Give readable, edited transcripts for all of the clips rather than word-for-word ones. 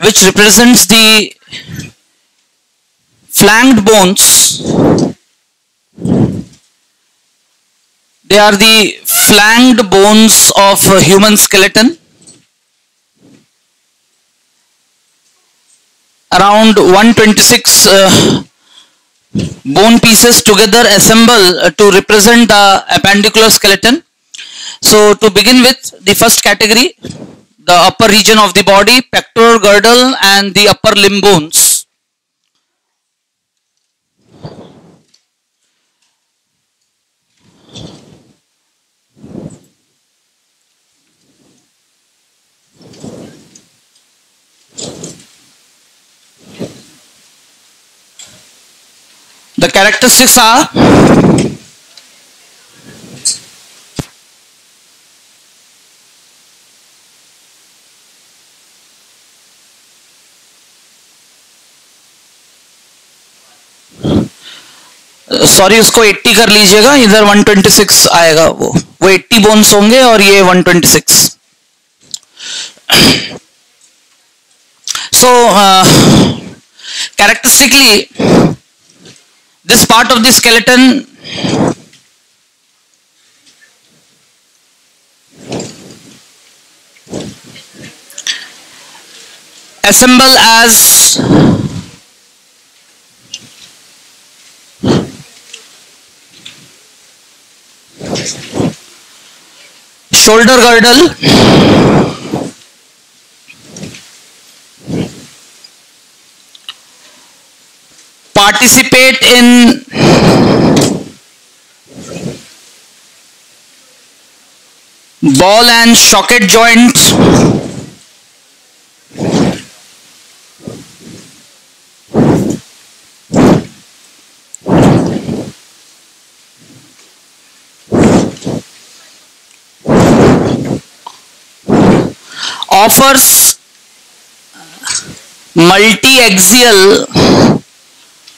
which represents the flanked bones. They are the flanked bones of a human skeleton. Around 126 bone pieces together assemble to represent the appendicular skeleton. So to begin with, the first category, the upper region of the body, pectoral girdle and the upper limb bones. The characteristics are sorry उसको 80 कर लीजिएगा, इधर 126 आएगा, वो 80 bones होंगे और ये 126. So characteristically this part of the skeleton assemble as shoulder girdle, participate in ball and socket joint, offers multi-axial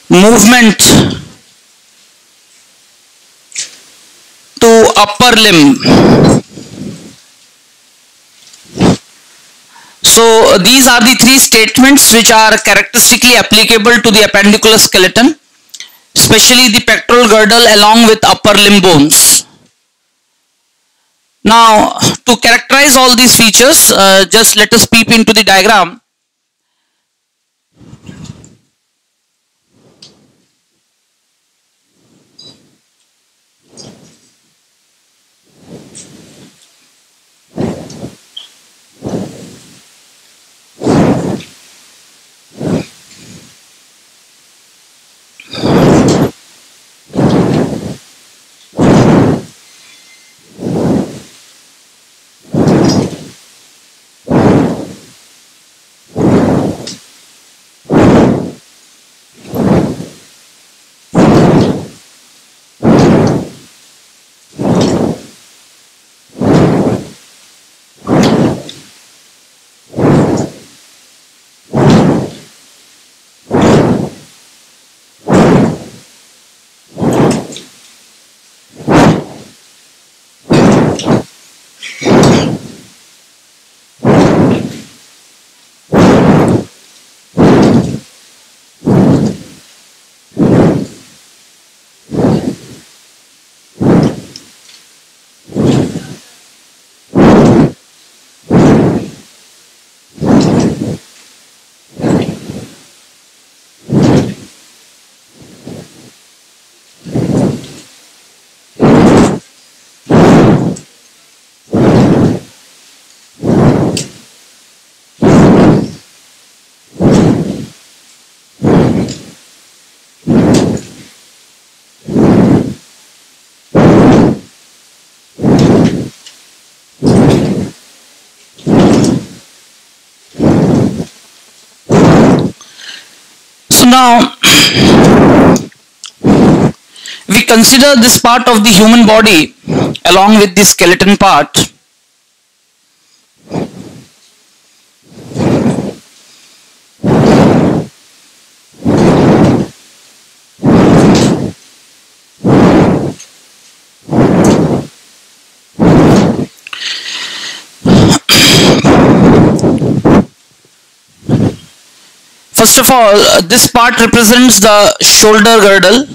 movement to upper limb. So these are the three statements which are characteristically applicable to the appendicular skeleton, especially the pectoral girdle along with upper limb bones. Now, to characterize all these features, just let us peep into the diagram. So now we consider this part of the human body along with the skeleton part. First of all, this part represents the shoulder girdle.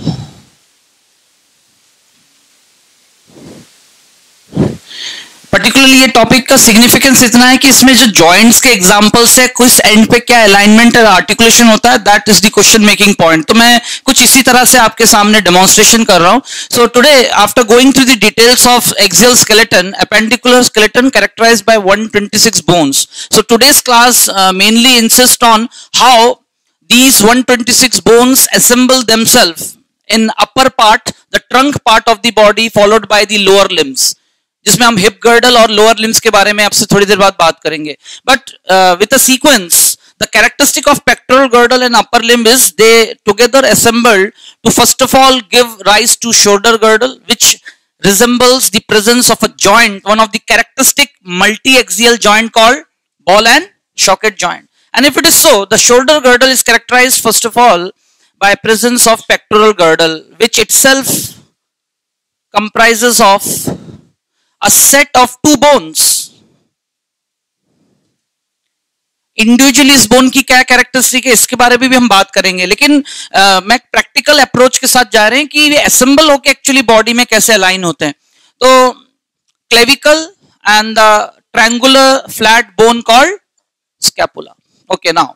Particularly ये topic का significance इतना है कि इसमें जो joints के examples है, कुछ एंड पे क्या अलाइनमेंट और आर्टिकुलेशन होता है, दैट इज द क्वेश्चन मेकिंग पॉइंट. तो मैं कुछ इसी तरह से आपके सामने डेमोन्स्ट्रेशन कर रहा हूं. So today after going through the details of axial skeleton, appendicular skeleton characterised by 126 bones. So today's class mainly insist on how these 126 bones assemble themselves in upper part, the trunk part of the body, followed by the lower limbs, जिसमें हम hip girdle और lower limbs के बारे में आपसे थोड़ी देर बाद बात करेंगे. But with a sequence, the characteristic of pectoral girdle and upper limb is they together assembled to first of all give rise to shoulder girdle, which resembles the presence of a joint, one of the characteristic multi-axial joint called ball and socket joint. And if it is so, the shoulder girdle is characterized first of all by presence of pectoral girdle, which itself comprises of a set of two bones. Individually इस bone की क्या characteristic है, इसके बारे में भी हम बात करेंगे. लेकिन मैं प्रैक्टिकल अप्रोच के साथ जा रहे हैं कि ये असेंबल होकर एक्चुअली बॉडी में कैसे अलाइन होते हैं. तो clavicle and the triangular flat bone called scapula. Okay, now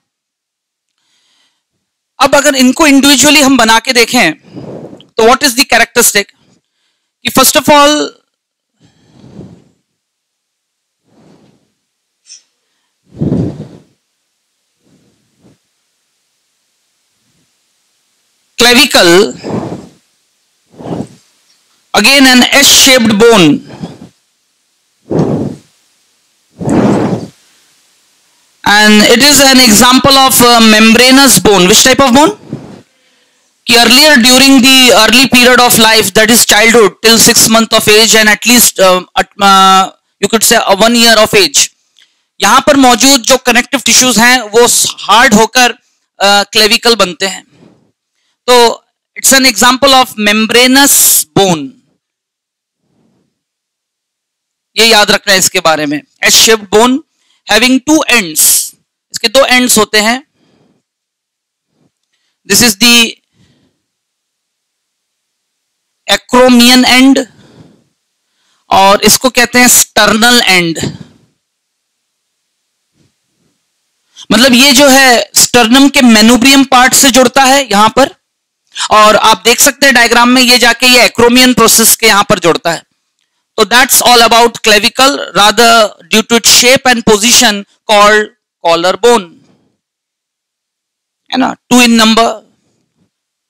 अब अगर इनको इंडिविजुअली हम बना के देखें तो व्हाट इज द कैरेक्टरिस्टिक कि first of all clavicle, again an S-shaped bone, and it is an example of a membranous bone. Which type of bone? कि earlier during the early period of life, that is childhood till 6 months of age and at least you could say 1 year of age, यहाँ पर मौजूद जो connective tissues हैं वो hard होकर clavicle बनते हैं. तो it's an example of membranes bone. ये याद रखना है इसके बारे में. S shaped bone having two ends, इसके दो एंड्स होते हैं. This is the acromion and और इसको कहते हैं स्टर्नल एंड. मतलब ये जो है स्टर्नम के मेनुब्रियम पार्ट से जुड़ता है यहां पर, और आप देख सकते हैं डायग्राम में ये जाके ये एक्रोमियन प्रोसेस के यहां पर जुड़ता है. तो that's all about clavicle, rather due to its shape and position called collar bone, है ना. 2 in number,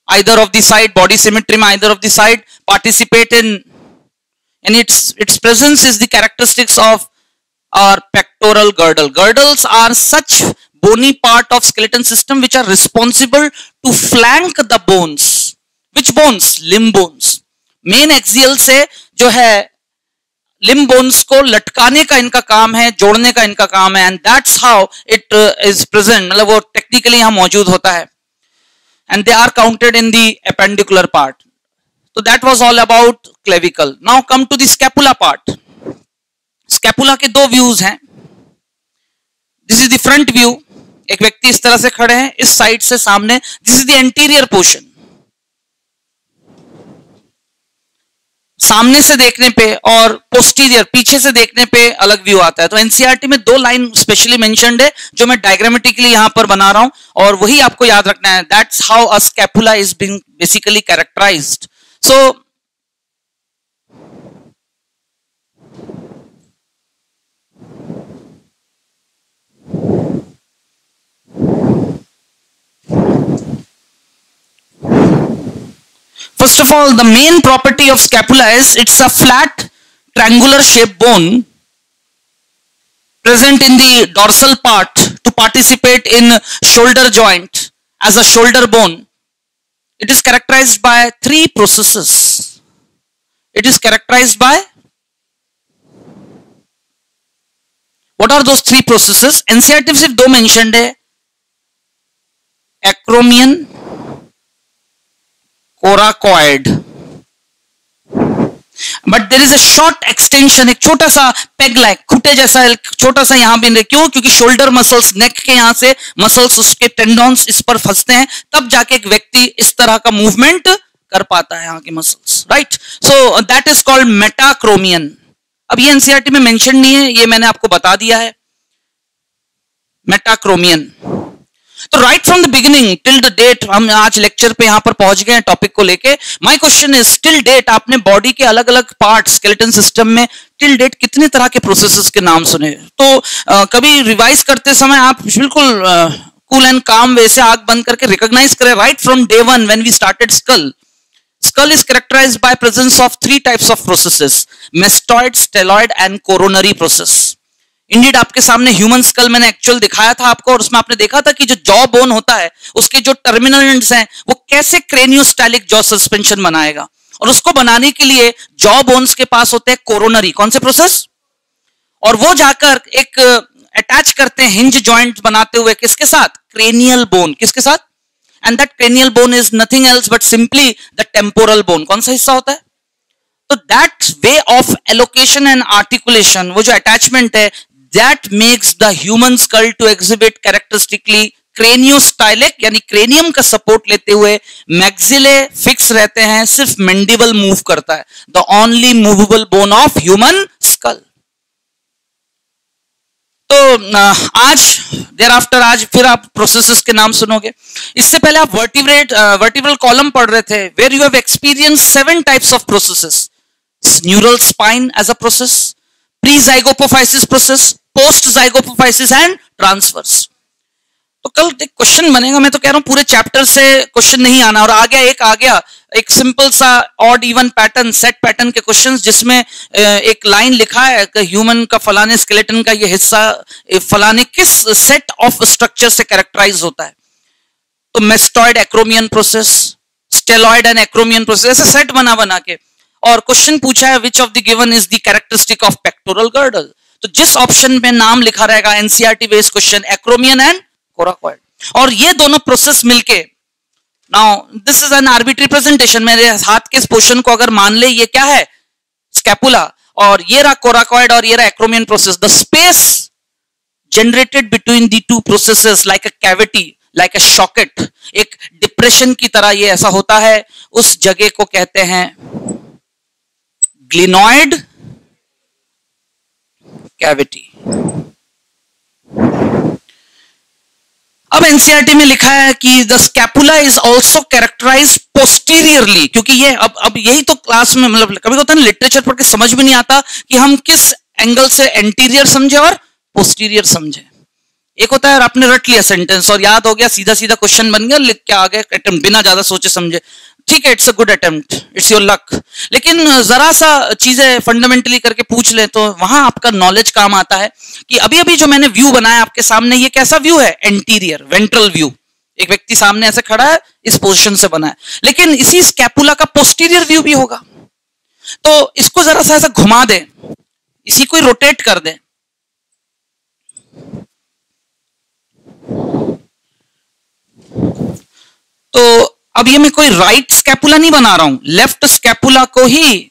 either of the side, body symmetry में either of the side participate in, and its presence is the characteristics of our pectoral girdle. Girdles are such bony part of skeleton system which are responsible to flank the bones. Which bones? Limb bones. Main axial से जो है limb bones को लटकाने का इनका काम है, जोड़ने का इनका काम है, and that's how it is present. मतलब वो technically यहाँ मौजूद होता है, and they are counted in the appendicular part. So that was all about clavicle. Now come to the scapula part. Scapula के दो व्यूज हैं. This is the front view, एक व्यक्ति इस तरह से खड़े हैं इस साइड से सामने. This is the anterior portion. सामने से देखने पे और पोस्टीरियर पीछे से देखने पे अलग व्यू आता है. तो एनसीईआरटी में 2 लाइन स्पेशली मेंशन्ड है जो मैं डायग्रामेटिकली यहां पर बना रहा हूं, और वही आपको याद रखना है. That's how a scapula is being basically characterised. So first of all, the main property of scapula is it's a flat triangular shaped bone present in the dorsal part to participate in shoulder joint as a shoulder bone. It is characterized by 3 processes. It is characterized by, what are those 3 processes? NCERT सिर्फ 2 mentioned है, acromion, coracoid. But there is a short extension, एक छोटा सा peg like खुटे जैसा एक छोटा सा यहाँ भी, क्यों? क्योंकि शोल्डर मसल्स, नेक के यहाँ से मसल्स, उसके टेंडॉन्स इस पर फंसते हैं, तब जाके एक व्यक्ति इस तरह का मूवमेंट कर पाता है यहाँ के muscles, right? So that is called metacromion. अब ये एनसीईआरटी में मेंशन नहीं है, ये मैंने आपको बता दिया है, मेटाक्रोमियन। तो right from the beginning till the date, हम आज लेक्चर पे यहां पर पहुंच गए हैं टॉपिक को लेके। My question is, till date आपने बॉडी के अलग अलग पार्ट स्केलेटन सिस्टम में टिल डेट कितने तरह के प्रोसेसेस के नाम सुने? तो कभी रिवाइज करते समय आप बिल्कुल कूल एंड काम वे से आंख बंद करके रिकॉग्नाइज करें right from day one when we started skull. Skull is characterized by presence of three types of processes: mastoid, stelloid and coronary process. Indeed, आपके सामने ह्यूमन स्कल मैंने एक्चुअल दिखाया था आपको, और उसमें आपने देखा था कि जो जॉ बोन होता है उसके जो टर्मिनल एंड्स हैं वो कैसे क्रेनियोस्टालिक जॉ सस्पेंशन बनाएगा, और उसको बनाने के लिए जॉ बोन्स के पास होते हैं कोरोनरी, कौन से प्रोसेस, और वो जाकर एक अटैच करते हैं हिंज जॉइंट बनाते हुए किसके साथ? क्रेनियल बोन, किसके साथ? And that cranial bone is nothing else but simply the temporal bone. कौन सा हिस्सा होता है? तो that way of allocation and articulation, वो जो attachment है, that makes the human skull to exhibit characteristically craniostylic, यानी cranium का support लेते हुए maxillae fix रहते हैं, सिर्फ mandible move करता है, the only movable bone of human skull. तो आज देयर आफ्टर आज फिर आप प्रोसेसेस के नाम सुनोगे। इससे पहले आप वर्टिब्रल कॉलम पढ़ रहे थे, where you have experience 7 types of processes: neural spine as a process, pre zygapophysis process, post zygapophysis and transverse. तो कल एक क्वेश्चन बनेगा, मैं तो कह रहा हूं पूरे चैप्टर से क्वेश्चन नहीं आना, और आ गया एक सिंपल सा odd even pattern, set pattern के क्वेश्चंस, जिसमें एक लाइन लिखा है कि ह्यूमन का फलाने स्केलेटन का ये हिस्सा फलाने किस सेट ऑफ स्ट्रक्चर से कैरेक्टराइज होता है। तो mastoid acromion process, styloid and acromion process, ऐसे सेट बना बना के, और क्वेश्चन पूछा है which of the given is the characteristic of pectoral girdle. तो जिस ऑप्शन में नाम लिखा रहेगा NCERT based question, acromion and coracoid, और ये दोनों प्रोसेस मिलके, now this is an arbitrary presentation, मेरे हाथ के इस पोर्शन को अगर मान ले ये क्या है? स्कैपुला, और ये रहा कोराकॉइड और ये रहा acromion process. The space generated between the two processes like a cavity, like a socket, एक डिप्रेशन की तरह ये ऐसा होता है, उस जगह को कहते हैं ग्लिनॉइड कैविटी। अब एनसीईआरटी में लिखा है कि the scapula is also characterised posteriorly, क्योंकि ये अब यही तो क्लास में मतलब कभी होता है ना, लिटरेचर पढ़ के समझ में नहीं आता कि हम किस एंगल से एंटीरियर समझे और पोस्टीरियर समझे। एक होता है आपने रट लिया सेंटेंस और याद हो गया, सीधा सीधा क्वेश्चन बन गया, लिख के आ गए अटेम्प्ट बिना ज्यादा सोचे समझे, ठीक है, it's a good attempt, it's your luck. लेकिन जरा सा चीजें फंडामेंटली करके पूछ ले तो वहां आपका नॉलेज काम आता है कि अभी अभी जो मैंने व्यू बनाया आपके सामने, ये कैसा व्यू है? एंटीरियर वेंट्रल व्यू, एक व्यक्ति सामने ऐसे खड़ा है, इस पोजीशन से बना है, लेकिन इसी स्कैपुला का पोस्टीरियर व्यू भी होगा। तो इसको जरा सा ऐसा घुमा दे, इसी को रोटेट कर दे, तो अब ये मैं कोई राइट स्कैपुला नहीं बना रहा हूं, लेफ्ट स्कैपुला को ही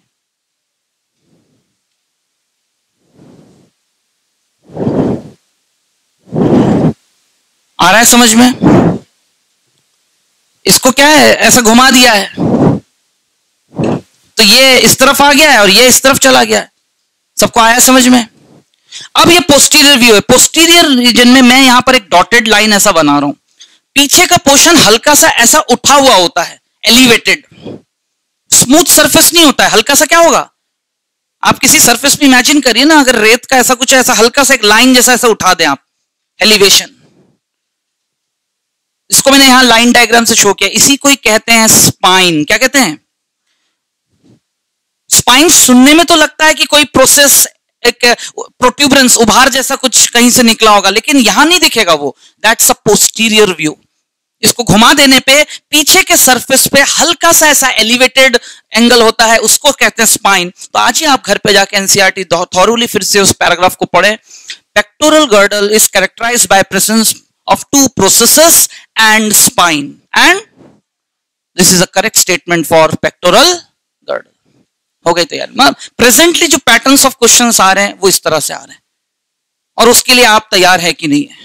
आ रहा है समझ में? इसको क्या है, ऐसा घुमा दिया है तो ये इस तरफ आ गया है और ये इस तरफ चला गया है, सबको आया समझ में? अब ये पोस्टीरियर व्यू है, पोस्टीरियर रीजन में मैं यहां पर एक डॉटेड लाइन ऐसा बना रहा हूं, पीछे का पोर्शन हल्का सा ऐसा उठा हुआ होता है, एलिवेटेड, स्मूथ सरफेस नहीं होता है, हल्का सा क्या होगा? आप किसी सरफेस पे इमेजिन करिए ना, अगर रेत का ऐसा कुछ ऐसा हल्का सा एक लाइन जैसा ऐसा उठा दें आप, एलिवेशन, इसको मैंने यहां लाइन डायग्राम से शो किया, इसी को ही कहते हैं स्पाइन। क्या कहते हैं? स्पाइन। सुनने में तो लगता है कि कोई प्रोसेस, एक प्रोट्यूबरेंस, उभार जैसा कुछ कहीं से निकला होगा, लेकिन यहां नहीं दिखेगा वो, दैट्स अ पोस्टीरियर व्यू। इसको घुमा देने पे पीछे के सरफेस पे हल्का सा ऐसा एलिवेटेड एंगल होता है, उसको कहते हैं स्पाइन। तो आज ही आप घर पे जाके एनसीईआरटी थॉरोली फिर से उस पैराग्राफ को पढ़ें। Pectoral girdle is characterised by presence of two processes and spine, and this is a correct statement for pectoral girdle. हो गई तैयार। प्रेजेंटली जो पैटर्न्स ऑफ क्वेश्चंस आ रहे हैं वो इस तरह से आ रहे हैं, और उसके लिए आप तैयार है कि नहीं है?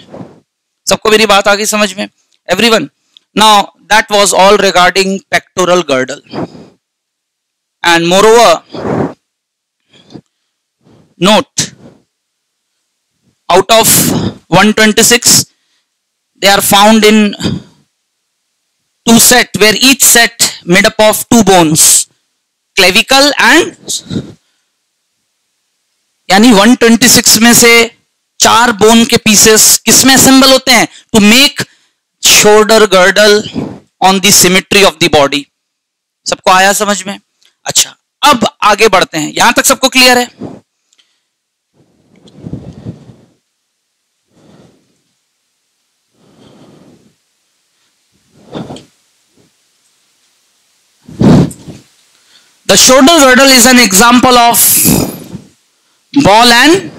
सबको मेरी बात आ गई समझ में? Everyone, now that was all regarding pectoral girdle, and moreover note, out of 126 they are found in two set, where each set made up of two bones, clavicle and, यानी 126 में से 4 बोन के पीसेस किसमें assemble होते हैं? To make shoulder girdle on the symmetry of the body. सबको आया समझ में? अच्छा, अब आगे बढ़ते हैं। यहां तक सबको क्लियर है? The shoulder girdle is an example of ball and,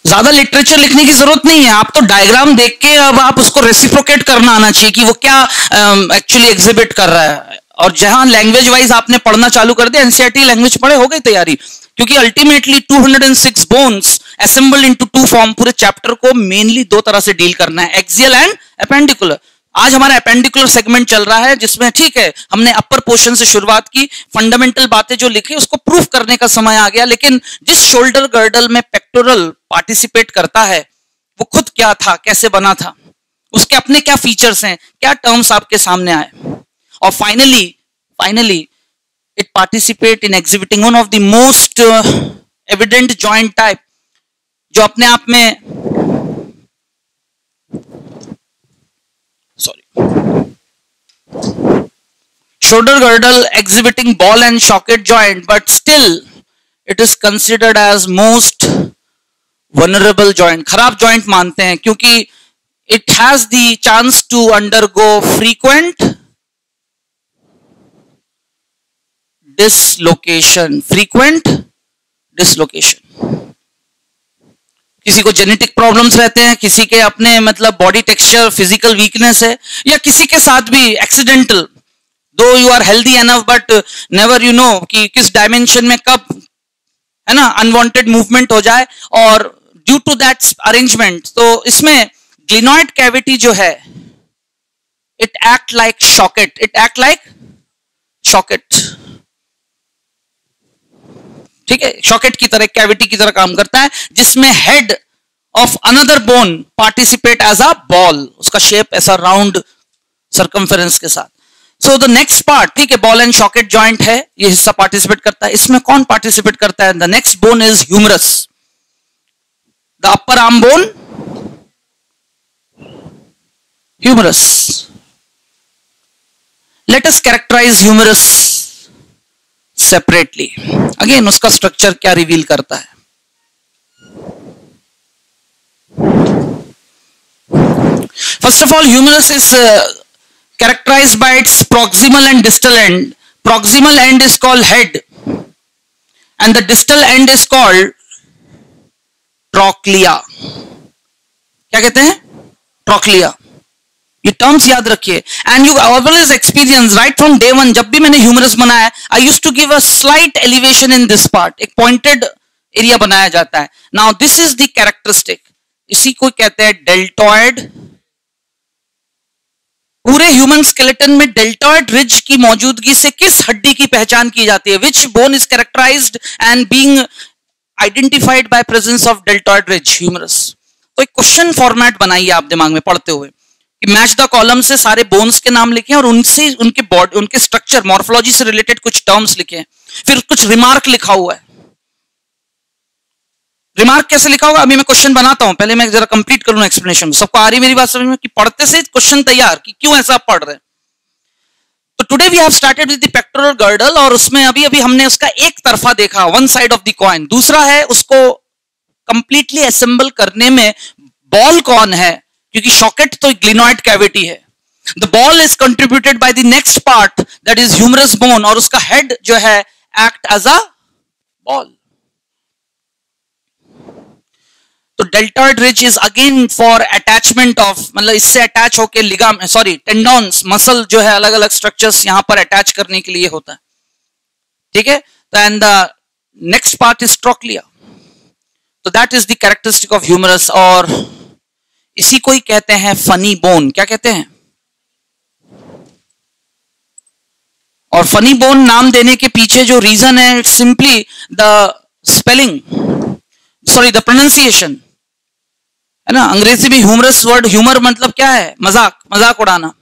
ज्यादा लिटरेचर लिखने की जरूरत नहीं है, आप तो डायग्राम देख के अब आप उसको रेसिप्रोकेट करना आना चाहिए कि वो क्या एक्चुअली एग्जिबिट कर रहा है। और जहां लैंग्वेज वाइज आपने पढ़ना चालू कर दिया, एनसीईआरटी लैंग्वेज पढ़े, हो गई तैयारी। क्योंकि ultimately 206 bones assembled into 2 form, पूरे चैप्टर को मेनली 2 तरह से डील करना है, एक्सियल एंड एपेंडिकुलर। आज हमारा एपेंडिकुलर सेगमेंट चल रहा है, जिसमें ठीक है हमने अपर पोर्शन से शुरुआत की, फंडामेंटल बातें जो लिखी उसको प्रूफ करने का समय आ गया। लेकिन जिस शोल्डर गर्डल में पेक्टोरल पार्टिसिपेट करता है वो खुद क्या था, कैसे बना था, उसके अपने क्या फीचर्स हैं, क्या टर्म्स आपके सामने आए, और finally it participate in exhibiting one of the most evident joint type, जो अपने आप में, shoulder girdle exhibiting ball and socket joint, but still it is considered as most vulnerable joint, खराब joint मानते हैं, क्योंकि it has the chance to undergo frequent dislocation, किसी को जेनेटिक प्रॉब्लम्स रहते हैं, किसी के अपने मतलब बॉडी टेक्सचर, फिजिकल वीकनेस है, या किसी के साथ भी accidental, though you are healthy enough but never you know कि किस डायमेंशन में कब, है ना, अनवांटेड मूवमेंट हो जाए, और ड्यू टू दैट अरेंजमेंट, तो इसमें ग्लिनॉइड कैविटी जो है, इट एक्ट लाइक शॉकेट, ठीक है, शॉकेट की तरह, कैविटी की तरह काम करता है, जिसमें head of another bone participate as a ball, उसका शेप ऐसा राउंड सर्कमफेरेंस के साथ। सो द नेक्स्ट पार्ट, ठीक है, बॉल एंड शॉकेट जॉइंट है, ये हिस्सा पार्टिसिपेट करता है। इसमें कौन पार्टिसिपेट करता है? The next bone is humerus, the upper arm bone, humerus. Let us characterise humerus separately. Again उसका स्ट्रक्चर क्या रिवील करता है? First of all, humerus is characterized by its proximal and distal end. Proximal end is called head and the distal end is called trochlea. क्या कहते हैं? Trochlea. ये terms याद रखिए, and you always experience right from day one, जब भी मैंने humerus बनाया, I used to give a slight elevation in this part, एक पॉइंटेड एरिया बनाया जाता है। Now this is the characteristic, इसी को कहते हैं डेल्टॉइड। पूरे ह्यूमन स्केलेटन में डेल्टॉइड रिज की मौजूदगी से किस हड्डी की पहचान की जाती है? Which bone is characterised and being identified by presence of deltoid ridge, humerus. तो एक क्वेश्चन फॉर्मेट बनाइए आप दिमाग में पढ़ते हुए कि मैच द कॉलम से सारे बोन्स के नाम लिखें और उनसे उनके बॉडी, उनके स्ट्रक्चर, मॉर्फोलॉजी से रिलेटेड कुछ टर्म्स लिखें, फिर कुछ रिमार्क लिखा हुआ है। रिमार्क कैसे लिखा होगा अभी मैं क्वेश्चन बनाता हूं, पहले मैं जरा कंप्लीट करूं एक्सप्लेनेशन। सबको आ रही मेरी बात समझ में कि पढ़ते से क्वेश्चन तैयार कि क्यों ऐसा पढ़ रहे हैं? तो today we have started with the pectoral girdle, और उसमें अभी अभी हमने उसका एक तरफा देखा, one side of the coin. दूसरा है उसको कंप्लीटली असेंबल करने में बॉल कौन है, क्योंकि शॉकेट तो ग्लिनॉइड कैविटी है। The ball is contributed by the next part that is humerus bone, और उसका हेड जो है एक्ट एज अ बॉल। तो deltoid ridge is again for attachment of, मतलब इससे अटैच होके लिगामेंट, सॉरी टेंडॉन्स, मसल जो है अलग अलग स्ट्रक्चर्स यहां पर अटैच करने के लिए होता है, ठीक है। तो and the next part is trochlea, तो that is the characteristic of humerus, और इसी को ही कहते हैं फनी बोन। क्या कहते हैं? और फनी बोन नाम देने के पीछे जो रीजन है, it's simply the spelling, sorry the pronunciation, है ना। अंग्रेजी में ह्यूमरस वर्ड, ह्यूमर मतलब क्या है? मजाक, मजाक उड़ाना,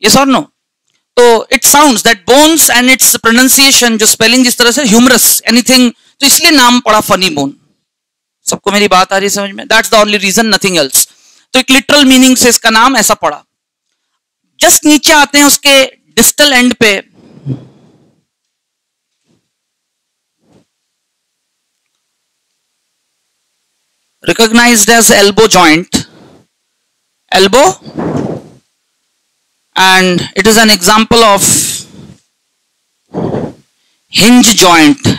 यस और नो। तो it sounds that bones and it's pronunciation, जो स्पेलिंग जिस तरह से ह्यूमरस एनीथिंग, तो इसलिए नाम पड़ा फनी बोन। सबको मेरी बात आ रही है समझ में? That's the only reason, nothing else. तो एक लिटरल मीनिंग से इसका नाम ऐसा पड़ा। जस्ट नीचे आते हैं उसके डिस्टल एंड पे, recognized as elbow joint, elbow, and it is an example of hinge joint.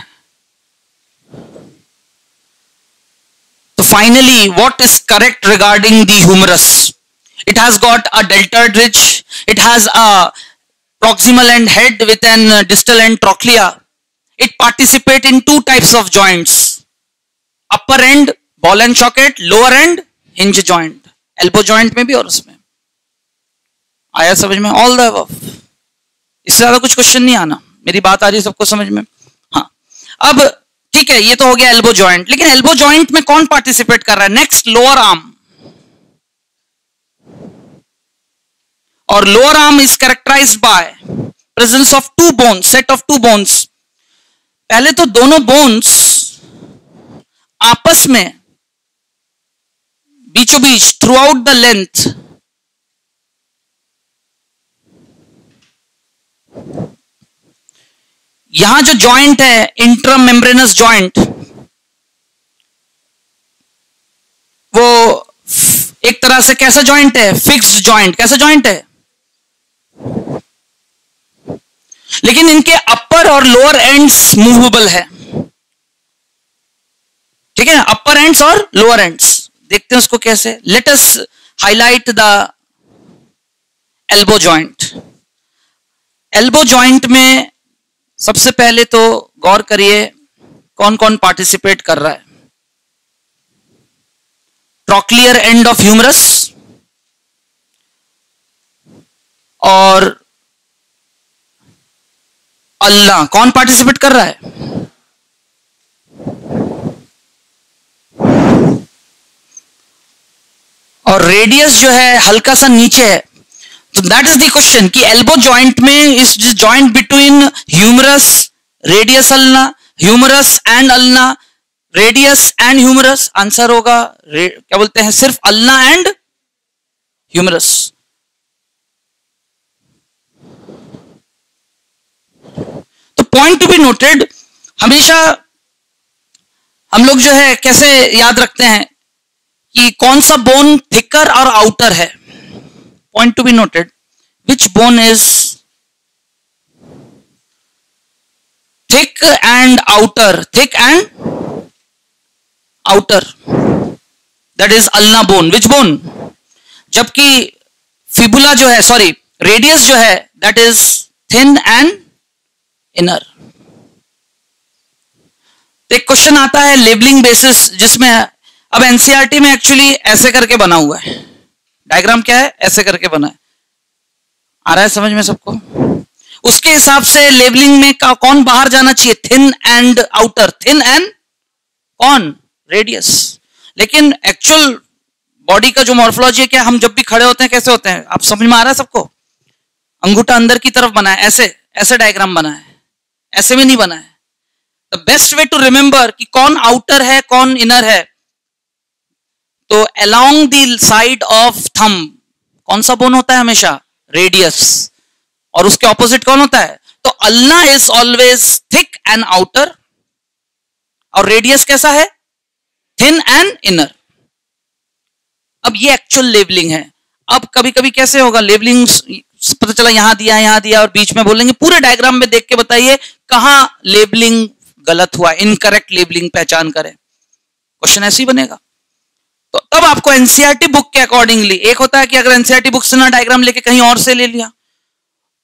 So finally, what is correct regarding the humerus? It has got a deltoid ridge, it has a proximal end head with an distal end trochlea. It participates in two types of joints, upper end ball and socket, lower and hinge joint, elbow joint में भी और उसमें। आया समझ में? All the above. इससे ज्यादा कुछ क्वेश्चन नहीं आना, मेरी बात आ रही है सबको समझ में? हाँ, अब ठीक है, ये तो हो गया एल्बो जॉइंट, लेकिन एल्बो जॉइंट में कौन पार्टिसिपेट कर रहा है? नेक्स्ट लोअर आर्म, और lower arm is characterised by presence of two bones, set of two bones. पहले तो दोनों बोन्स आपस में बीचों बीच थ्रू आउट द लेंथ यहां जो जॉइंट है इंट्रा मेम्ब्रेनस जॉइंट, वो एक तरह से कैसा जॉइंट है? Fixed joint. कैसा जॉइंट है? लेकिन इनके अपर और लोअर एंड्स मूवेबल है, ठीक है, अपर एंड्स और लोअर एंड्स। देखते हैं उसको कैसे। Let us highlight the elbow joint. Elbow joint में सबसे पहले तो गौर करिए कौन कौन पार्टिसिपेट कर रहा है। ट्रोक्लियर एंड ऑफ ह्यूमरस और अल्ना, कौन पार्टिसिपेट कर रहा है? और रेडियस जो है हल्का सा नीचे है। तो दैट इज द क्वेश्चन कि एल्बो जॉइंट में इस joint between humerus, radius ulna, humerus and ulna, radius and humerus. Answer होगा क्या बोलते हैं? सिर्फ अल्ना एंड ह्यूमरस। तो पॉइंट टू बी नोटेड, हमेशा हम लोग जो है कैसे याद रखते हैं कि कौन सा बोन थिकर और आउटर है। Point to be noted, which bone is thick end outer, thick end outer, that is ulna bone. Which bone? जबकि फिबुला जो है, सॉरी रेडियस जो है, that is thin end inner. तो एक क्वेश्चन आता है लेबलिंग बेसिस, जिसमें अब एनसीईआरटी में एक्चुअली ऐसे करके बना हुआ है डायग्राम। क्या है? ऐसे करके बना है। आ रहा है समझ में सबको? उसके हिसाब से लेबलिंग में कौन बाहर जाना चाहिए? Thin and outer, thin and कौन? रेडियस। लेकिन एक्चुअल बॉडी का जो मॉर्फोलॉजी है, क्या हम जब भी खड़े होते हैं कैसे होते हैं? आप समझ में आ रहा है सबको? अंगूठा अंदर की तरफ बना है, ऐसे ऐसे डायग्राम बना है, ऐसे में नहीं बना है। The best way to remember कि कौन आउटर है कौन इनर है, तो along the side of thumb कौन सा बोन होता है? हमेशा रेडियस। और उसके ऑपोजिट कौन होता है? तो ulna is always thick end outer, और रेडियस कैसा है? Thin end inner. अब ये एक्चुअल लेबलिंग है। अब कभी कभी कैसे होगा लेबलिंग, पता चला यहां दिया और बीच में बोलेंगे, पूरे डायग्राम में देख के बताइए कहां लेबलिंग गलत हुआ, इनकरेक्ट लेबलिंग पहचान करें। क्वेश्चन ऐसे ही बनेगा। तो तब आपको एनसीईआरटी बुक के अकॉर्डिंगली, एक होता है कि अगर एनसीईआरटी बुक से ना डायग्राम लेके कहीं और से ले लिया,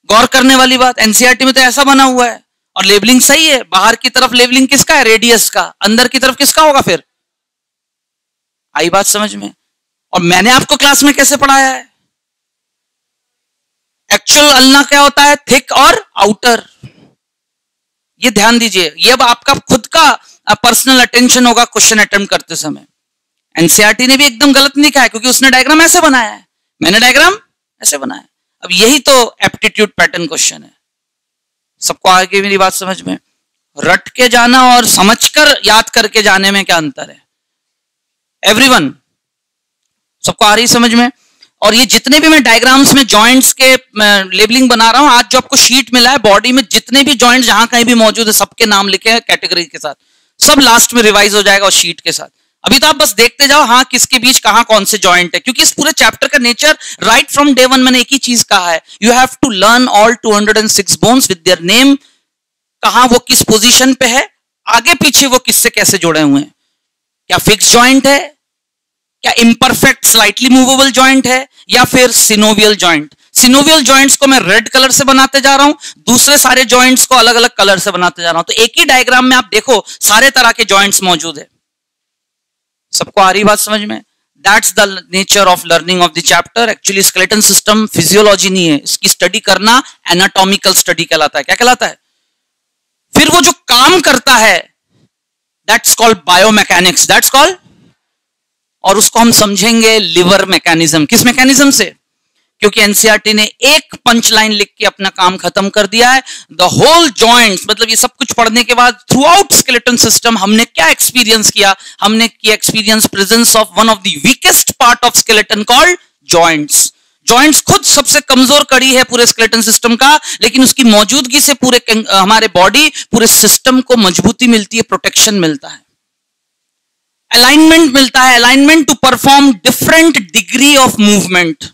गौर करने वाली बात, एनसीईआरटी में तो ऐसा बना हुआ है और लेबलिंग सही है, बाहर की तरफ लेबलिंग किसका है, रेडियस का, अंदर की तरफ किसका होगा, फिर आई बात समझ में। और मैंने आपको क्लास में कैसे पढ़ाया है, एक्चुअल अल्ना क्या होता है, थिक और आउटर, ये ध्यान दीजिए। ये अब आपका खुद का पर्सनल अटेंशन होगा क्वेश्चन अटेम्प्ट करते समय। एनसीईआरटी ने भी एकदम गलत नहीं कहा है, क्योंकि उसने डायग्राम ऐसे बनाया है, मैंने डायग्राम ऐसे बनाया। अब यही तो एप्टीट्यूड पैटर्न क्वेश्चन है। सबको आगे मेरी बात समझ में, रट के जाना और समझकर याद करके जाने में क्या अंतर है, एवरीवन सबको आ रही समझ में। और ये जितने भी मैं डायग्राम्स में जॉइंट्स के लेबलिंग बना रहा हूं, आज जो आपको शीट मिला है, बॉडी में जितने भी जॉइंट जहां कहीं भी मौजूद है, सबके नाम लिखे हैं कैटेगरी के साथ, सब लास्ट में रिवाइज हो जाएगा और शीट के साथ। अभी तो आप बस देखते जाओ, हाँ किसके बीच कहां कौन से जॉइंट है, क्योंकि इस पूरे चैप्टर का nature right from day one मैंने एक ही चीज कहा है, you have to learn all 206 bones with their name, कहां वो किस पोजीशन पे है, आगे पीछे वो किससे कैसे जुड़े हुए हैं, क्या फिक्स जॉइंट है, क्या इम्परफेक्ट स्लाइटली मूवेबल जॉइंट है, या फिर सिनोवियल जॉइंट। सिनोवियल जॉइंट्स को मैं रेड कलर से बनाते जा रहा हूं, दूसरे सारे जॉइंट्स को अलग अलग कलर से बनाते जा रहा हूं, तो एक ही डायग्राम में आप देखो सारे तरह के जॉइंट्स मौजूद है। सबको आ रही बात समझ में। That's the nature of learning of the chapter. Actually skeleton system physiology नहीं है, इसकी स्टडी करना एनाटॉमिकल स्टडी कहलाता है। क्या कहलाता है? फिर वो जो काम करता है that's called biomechanics, that's called, और उसको हम समझेंगे लिवर मैकेनिज्म। किस मैकेनिज्म से? क्योंकि एनसीईआरटी ने एक पंच लाइन लिख के अपना काम खत्म कर दिया है। द होल जॉइंट्स, मतलब ये सब कुछ पढ़ने के बाद थ्रू आउट स्केलेटन सिस्टम हमने क्या एक्सपीरियंस किया? हमने किया experience presence of one of the weakest part of skeleton called joints. Joints खुद सबसे कमजोर कड़ी है पूरे स्केलेटन सिस्टम का, लेकिन उसकी मौजूदगी से पूरे हमारे बॉडी, पूरे सिस्टम को मजबूती मिलती है, प्रोटेक्शन मिलता है, अलाइनमेंट मिलता है, alignment to perform different degree of movement.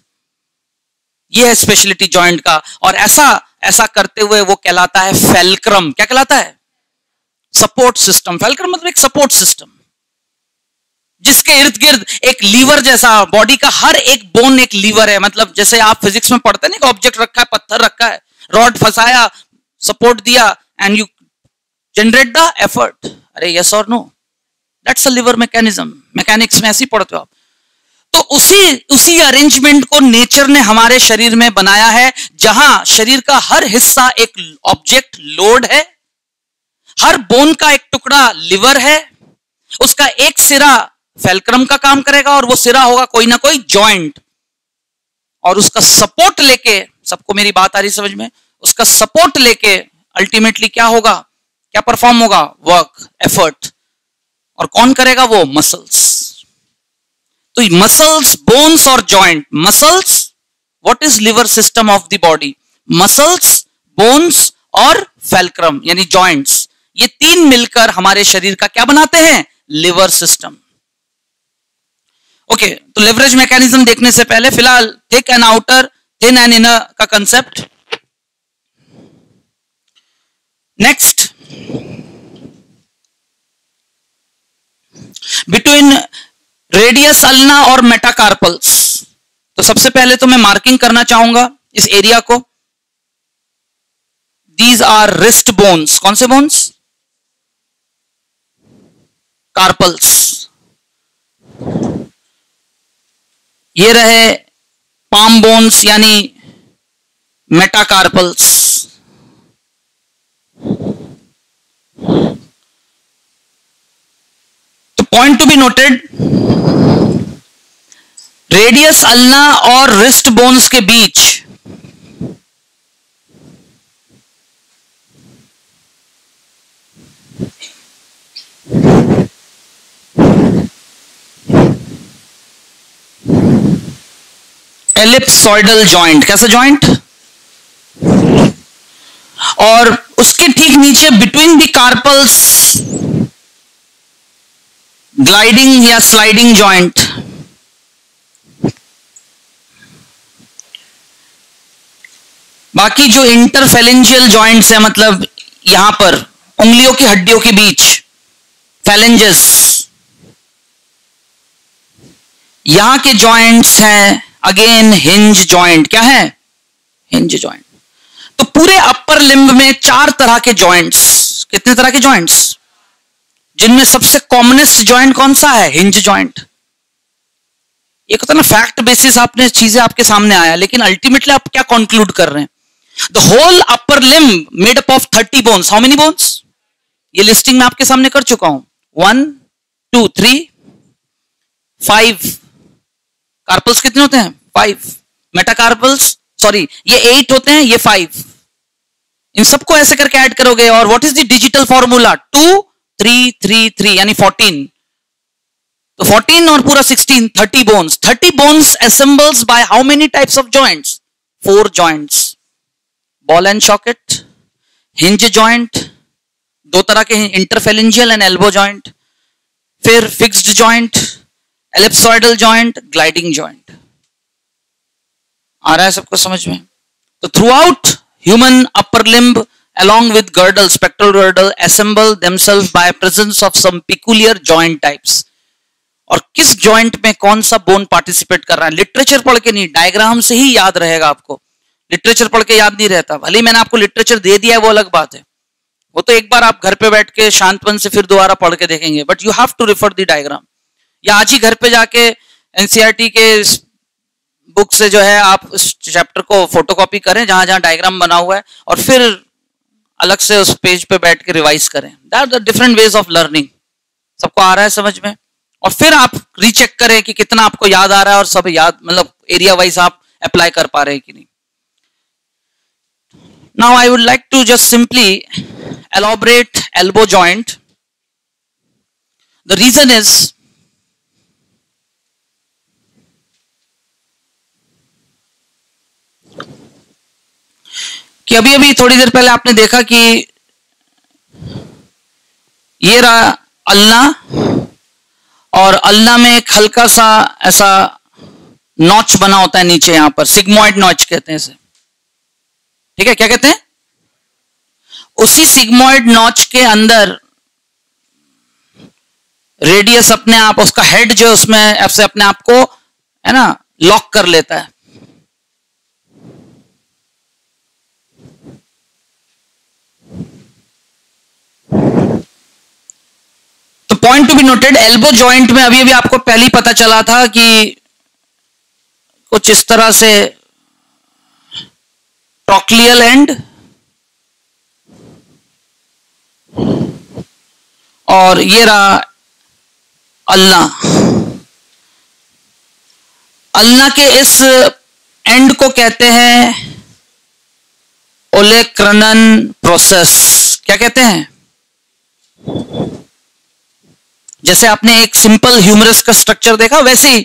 यह है स्पेशलिटी जॉइंट का। और ऐसा करते हुए वो कहलाता है फेल्क्रम। क्या कहलाता है? Support system. फेल्क्रम मतलब एक सपोर्ट सिस्टम जिसके इर्द गिर्द एक लीवर जैसा, बॉडी का हर एक बोन एक लीवर है। मतलब जैसे आप फिजिक्स में पढ़ते हैं ना, ऑब्जेक्ट रखा है, पत्थर रखा है, रॉड फंसाया, सपोर्ट दिया and you generate the effort. अरे यस और no, that's a lever mechanism. Mechanics में ऐसे ही पढ़ते हो आप। तो उसी अरेंजमेंट को नेचर ने हमारे शरीर में बनाया है, जहां शरीर का हर हिस्सा एक ऑब्जेक्ट लोड है, हर बोन का एक टुकड़ा लिवर है, उसका एक सिरा फेल्क्रम का काम करेगा और वो सिरा होगा कोई ना कोई जॉइंट, और उसका सपोर्ट लेके, सबको मेरी बात आ रही समझ में, उसका सपोर्ट लेके अल्टीमेटली क्या होगा, क्या परफॉर्म होगा? Work, effort. और कौन करेगा? वो मसल्स। तो मसल्स, बोन्स और joint. Muscles, what is liver system of the body? Muscles, bones और फेल्क्रम यानी जॉइंट्स, ये तीन मिलकर हमारे शरीर का क्या बनाते हैं? Lever system. ओके, तो लेवरेज मैकेनिज्म देखने से पहले फिलहाल thick end outer, thin end inner का concept. Next, between radius ulna और मेटाकार्पल्स। तो सबसे पहले तो मैं मार्किंग करना चाहूंगा इस एरिया को। These are wrist bones. कौन से बोन्स? कार्पल्स। ये रहे पाम बोन्स यानी मेटाकार्पल्स। तो point to be noted, radius ulna और रिस्ट बोन्स के बीच एलिप्सॉइडल जॉइंट। कैसा जॉइंट? और उसके ठीक नीचे बिटवीन द कार्पल्स ग्लाइडिंग या स्लाइडिंग जॉइंट। बाकी जो इंटरफेलेंजियल जॉइंट्स है, मतलब यहां पर उंगलियों की हड्डियों के बीच, फेलेंजेस, यहां के जॉइंट्स हैं अगेन हिंज जॉइंट। क्या है? Hinge joint. तो पूरे अपर लिम्ब में 4 तरह के जॉइंट्स। कितने तरह के जॉइंट्स? जिनमें सबसे कॉमनेस्ट जॉइंट कौन सा है? Hinge joint. एक होता है ना फैक्ट बेसिस आपने चीजें आपके सामने आया, लेकिन अल्टीमेटली आप क्या कंक्लूड कर रहे हैं? The whole upper limb made up of 30 bones. How many bones? ये लिस्टिंग मैं आपके सामने कर चुका हूं। 1 2 3 5। कार्पल्स कितने होते हैं? 5। मेटाकार्पल्स सॉरी ये 8 होते हैं, ये 5। इन सबको ऐसे करके ऐड करोगे और what is the digital formula? 2 3 3 3 यानी 14। तो 14 और पूरा 16, 30 bones. 30 bones assembles by how many types of joints? 4 joints. Ball and socket, hinge joint, 2 तरह के इंटरफेलेंजियल एंड एल्बो जॉइंट, फिर fixed joint, ellipsoidal joint, gliding joint. आ रहा है सबको समझ में? तो throughout human upper limb along with girdle, spectral girdle assemble themselves by presence of some peculiar joint types. और किस जॉइंट में कौन सा बोन पार्टिसिपेट कर रहा है लिटरेचर पढ़ के नहीं, डायग्राम से ही याद रहेगा आपको। लिटरेचर पढ़ के याद नहीं रहता। भले मैंने आपको लिटरेचर दे दिया है वो अलग बात है, वो तो एक बार आप घर पे बैठ के शांतपन से फिर दोबारा पढ़ के देखेंगे, but you have to refer the diagram. या आज ही घर पे जाके एनसीईआरटी के बुक से जो है आप उस चैप्टर को फोटोकॉपी करें जहां जहां डायग्राम बना हुआ है, और फिर अलग से उस पेज पे बैठ के रिवाइज करें। That the different ways of learning. सबको आ रहा है समझ में? और फिर आप रीचेक करें कि कितना आपको याद आ रहा है और सब याद मतलब एरिया वाइज आप अप्लाई कर पा रहे हैं कि नहीं। Now I would like to just simply elaborate elbow joint. The reason is कि अभी अभी थोड़ी देर पहले आपने देखा कि ये रहा अल्ना, और अल्ना में एक हल्का सा ऐसा नॉच बना होता है नीचे, यहां पर सिग्मोइड नॉच कहते हैं इसे। ठीक है, क्या कहते हैं? उसी सिग्मोइड नॉच के अंदर रेडियस अपने आप, उसका हेड जो उसमें ऐसे अपने आप को है ना लॉक कर लेता है। तो point to be noted, elbow joint में अभी अभी आपको पहले ही पता चला था कि कुछ इस तरह से ट्रॉक्लियल एंड और ये रहा अल्ना। अल्ना के इस एंड को कहते हैं ओलेक्रनन प्रोसेस। क्या कहते हैं? जैसे आपने एक सिंपल ह्यूमरस का स्ट्रक्चर देखा, वैसे ही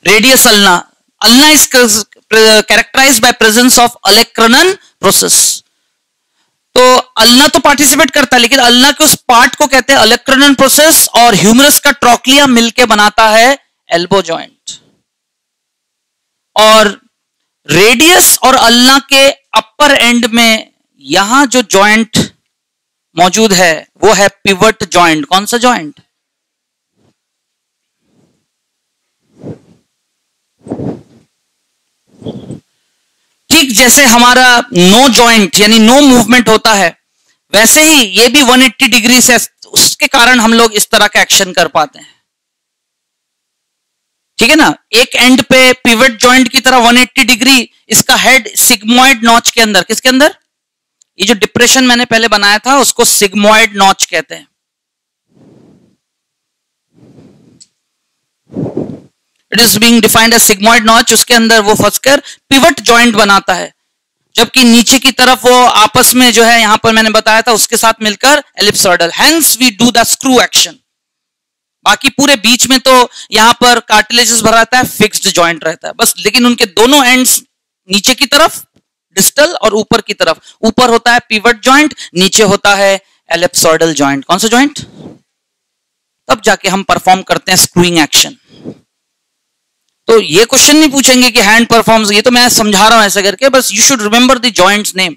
radius ulna. Ulna is characterised by presence of olecranon process. तो अल्ना तो पार्टिसिपेट करता है, लेकिन अल्ना के उस पार्ट को कहते हैं ओलेक्रनन प्रोसेस, और ह्यूमरस का ट्रॉक्लिया मिलके बनाता है एल्बो जॉइंट। और रेडियस और अल्ना के अपर एंड में यहां जो जॉइंट मौजूद है वो है पिवट जॉइंट। कौन सा जॉइंट? ठीक जैसे हमारा नो जॉइंट यानी नो मूवमेंट होता है, वैसे ही ये भी 180 डिग्री से, उसके कारण हम लोग इस तरह का एक्शन कर पाते हैं। ठीक है ना, एक एंड पे पिवट जॉइंट की तरह 180 डिग्री, इसका हेड सिग्मोइड नॉच के अंदर। किसके अंदर? ये जो डिप्रेशन मैंने पहले बनाया था उसको सिग्मोइड नॉच कहते हैं। It is being defined as sigmoid notch. उसके अंदर वो फंसकर पिवट जॉइंट बनाता है, जबकि नीचे की तरफ वो आपस में जो है यहां पर मैंने बताया था उसके साथ मिलकर ellipsoidal. Hence we do the screw action. बाकी पूरे बीच में तो यहां पर कार्टिलेजेस भरा रहता है, फिक्स्ड जॉइंट रहता है बस, लेकिन उनके दोनों एंड्स नीचे की तरफ डिस्टल और ऊपर की तरफ, ऊपर होता है पिवट जॉइंट, नीचे होता है एलिप्सॉइडल जॉइंट। कौन सा जॉइंट? तब जाके हम परफॉर्म करते हैं स्क्रूइंग एक्शन। तो ये क्वेश्चन नहीं पूछेंगे कि हैंड परफॉर्म्स, ये तो मैं समझा रहा हूं ऐसे करके, बस you should remember the joints name.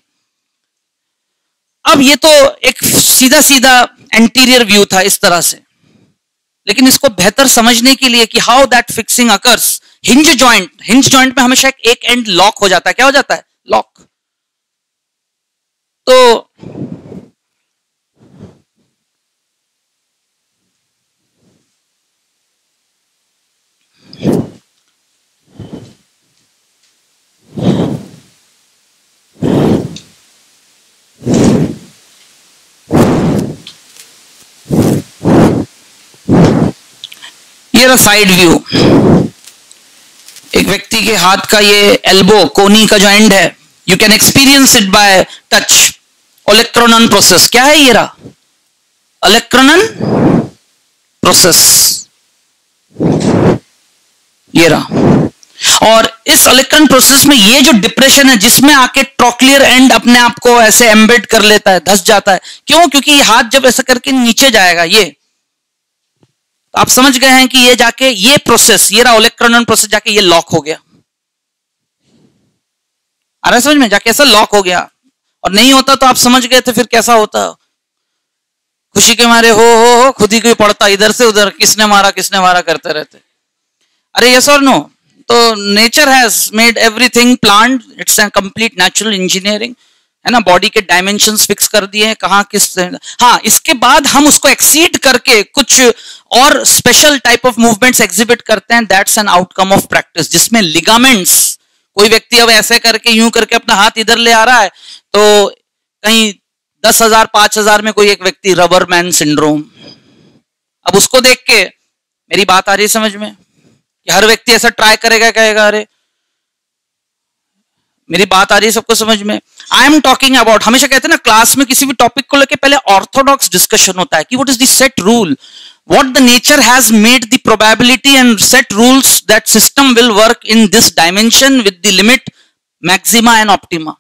अब ये तो एक सीधा सीधा एंटीरियर व्यू था इस तरह से, लेकिन इसको बेहतर समझने के लिए कि how that fixing occurs, hinge joint में हमेशा एक एंड लॉक हो जाता है। क्या हो जाता है? लॉक। तो ये रहा साइड व्यू। एक व्यक्ति के हाथ का ये एल्बो कोनी का जो एंड है, you can experience it by touch. Olecranon process क्या है? ये रहा ओलेक्रोनन प्रोसेस, ये रहा। और इस ओलेक्रोनन प्रोसेस में ये जो डिप्रेशन है, जिसमें आके ट्रोक्लियर एंड अपने आप को ऐसे एम्बेड कर लेता है, धस जाता है। क्यों? क्योंकि ये हाथ जब ऐसा करके नीचे जाएगा, ये आप समझ गए हैं कि ये जाके ये प्रोसेस, ये रहा ओलेक्रोनन प्रोसेस, जाके ये लॉक हो गया। आ रहा है समझ में? जाके ऐसा लॉक हो गया। और नहीं होता तो आप समझ गए थे फिर कैसा होता। खुशी के मारे हो खुद ही कोई पड़ता इधर से उधर, किसने मारा करते रहते। अरे यस और नो? तो nature has made everything planned, it's a complete natural engineering, है ना। बॉडी के डायमेंशंस फिक्स कर दिए हैं, कहाँ किस। हाँ, इसके बाद हम उसको एक्सीड करके कुछ और special type of movements exhibit करते हैं। That's an outcome of practice, जिसमें लिगामेंट्स, कोई व्यक्ति अब ऐसे करके यूं करके अपना हाथ इधर ले आ रहा है, तो कहीं 10,000 5,000 में कोई एक व्यक्ति रबर मैन सिंड्रोम। अब उसको देख के मेरी बात आ रही है समझ में कि हर व्यक्ति ऐसा ट्राई करेगा, कहेगा अरे मेरी बात आ रही है सबको समझ में। आई एम टॉकिंग अबाउट, हमेशा कहते हैं ना क्लास में किसी भी टॉपिक को लेकर पहले ऑर्थोडॉक्स डिस्कशन होता है कि what is the set rule, what the nature has made the probability and set rules that system will work in this dimension with the limit maxima and optima.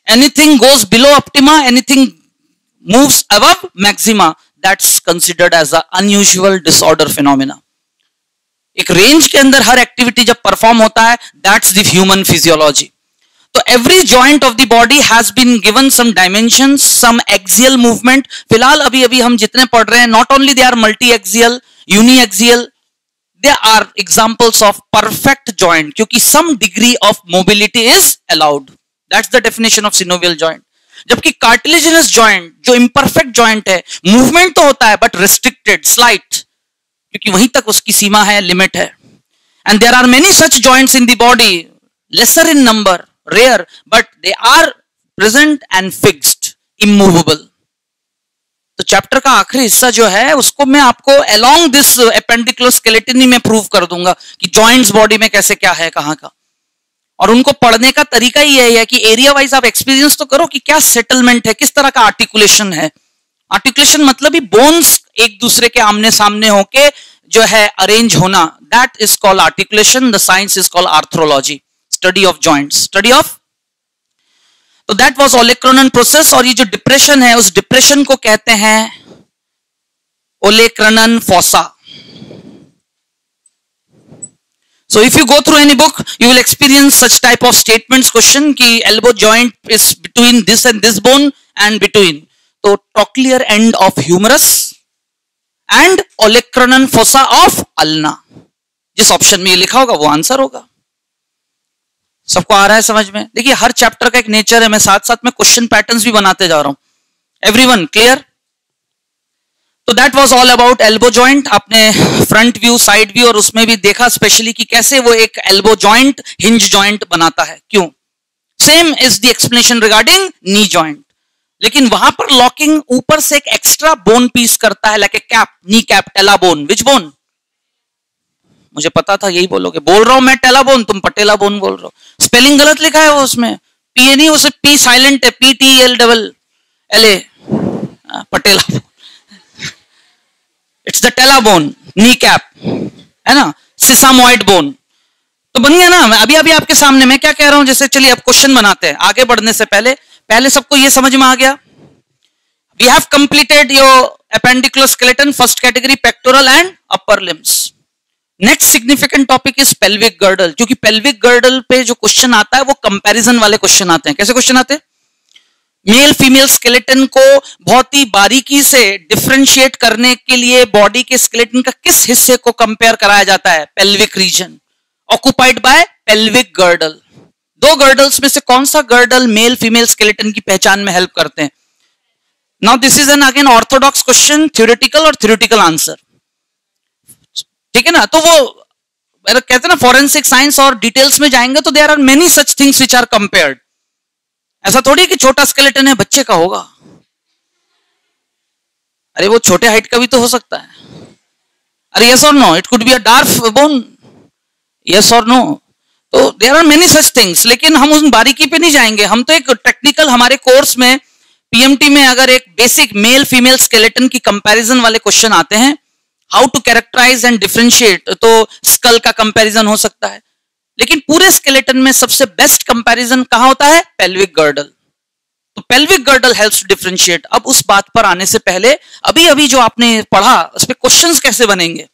Anything goes below optima, anything moves above maxima, that's considered as a unusual disorder phenomena. एक range के अंदर हर activity जब perform होता है, that's the human physiology. तो every joint of the body has been given some dimensions, some axial movement. फिलहाल अभी हम जितने पढ़ रहे हैं, not only they are multi-axial, uni-axial, they are examples of perfect joint, क्योंकि some degree of mobility is allowed. That's the definition of synovial joint. जबकि cartilaginous joint जो imperfect joint है, movement तो होता है but restricted, slight, क्योंकि वहीं तक उसकी सीमा है, limit है. And there are many such joints in the body, lesser in number, rare, but they are present and fixed, immovable. तो चैप्टर का आखिरी हिस्सा जो है उसको मैं आपको along this appendiculoskeleton ही मैं प्रूव कर दूंगा कि जॉइंट्स बॉडी में कैसे क्या है, कहां का। और उनको पढ़ने का तरीका ही यही है कि एरिया वाइज आप एक्सपीरियंस तो करो कि क्या सेटलमेंट है, किस तरह का आर्टिकुलेशन है। आर्टिकुलेशन मतलब ही बोन्स एक दूसरे के आमने सामने होके जो है अरेंज होना, that is called articulation. The science is called arthrology, study of joints, study of. तो दैट वाज ओलेक्रोनन प्रोसेस। और ये जो डिप्रेशन है, उस डिप्रेशन को कहते हैं ओलेक्रोनन fossa. So if you go through any book, you will experience such type of statements, question कि elbow joint is between this and this bone and between. तो trochlear end of humerus and olecranon fossa of ulna. जिस option में ये लिखा होगा वो answer होगा। सबको आ रहा है समझ में? देखिए हर चैप्टर का एक नेचर है, मैं साथ साथ में क्वेश्चन पैटर्न्स भी बनाते जा रहा हूं। Everyone clear? तो that was all about elbow joint. आपने फ्रंट व्यू, साइड व्यू और उसमें भी देखा स्पेशली कि कैसे वो एक एल्बो जॉइंट हिंज जॉइंट बनाता है, क्यों। Same is the explanation regarding knee joint, लेकिन वहां पर लॉकिंग ऊपर से एक एक्स्ट्रा बोन पीस करता है, like a cap, knee cap, टेला बोन। Which bone? मुझे पता था यही बोलोगे, बोल रहा हूं मैं टेला बोन, तुम पटेला बोन बोल रहे हो। स्पेलिंग गलत लिखा है वो, उसमें पी ए नहीं, उसे पी साइलेंट है, PTELLA, patella bone. It's the टेला बोन, नी कैप, है ना, सिसामॉइड बोन। तो बन गया ना। अभी अभी आपके सामने मैं क्या कह रहा हूं, जैसे चलिए अब क्वेश्चन बनाते हैं। आगे बढ़ने से पहले सबको ये समझ में आ गया, we have completed your appendiculoskeleton first category, pectoral and upper limbs. Next significant topic is pelvic girdle, क्योंकि पेल्विक गर्डल पे जो क्वेश्चन आता है वो कंपैरिजन वाले क्वेश्चन आते हैं। कैसे क्वेश्चन आते हैं? मेल फीमेल स्केलेटन को बहुत ही बारीकी से डिफरेंशिएट करने के लिए बॉडी के स्केलेटन का किस हिस्से को कंपेयर कराया जाता है? Pelvic region occupied by pelvic girdle. दो गर्डल्स में से कौन सा गर्डल मेल फीमेल स्केलेटन की पहचान में हेल्प करते हैं? Now this is N again Orthodox question, theoretical और थ्योरेटिकल आंसर, ठीक है ना। तो वो कहते हैं ना फॉरेंसिक साइंस और डिटेल्स में जाएंगे तो there are many such things which are compared. ऐसा थोड़ी कि छोटा स्केलेटन है बच्चे का होगा, अरे वो छोटे हाइट का भी तो हो सकता है। अरे यस और no, it could be a dwarf bone, yes और नो। तो there are many such things, लेकिन हम उन बारीकी पे नहीं जाएंगे। हम तो एक टेक्निकल, हमारे कोर्स में पीएमटी में अगर एक बेसिक मेल फीमेल स्केलेटन की कंपैरिजन वाले क्वेश्चन आते हैं, how to characterize and differentiate, तो स्कल का कंपैरिजन हो सकता है, लेकिन पूरे स्केलेटन में सबसे बेस्ट कंपैरिजन कहां होता है? Pelvic girdle. तो pelvic girdle helps to differentiate. अब उस बात पर आने से पहले अभी अभी जो आपने पढ़ा उस पे क्वेश्चंस कैसे बनेंगे?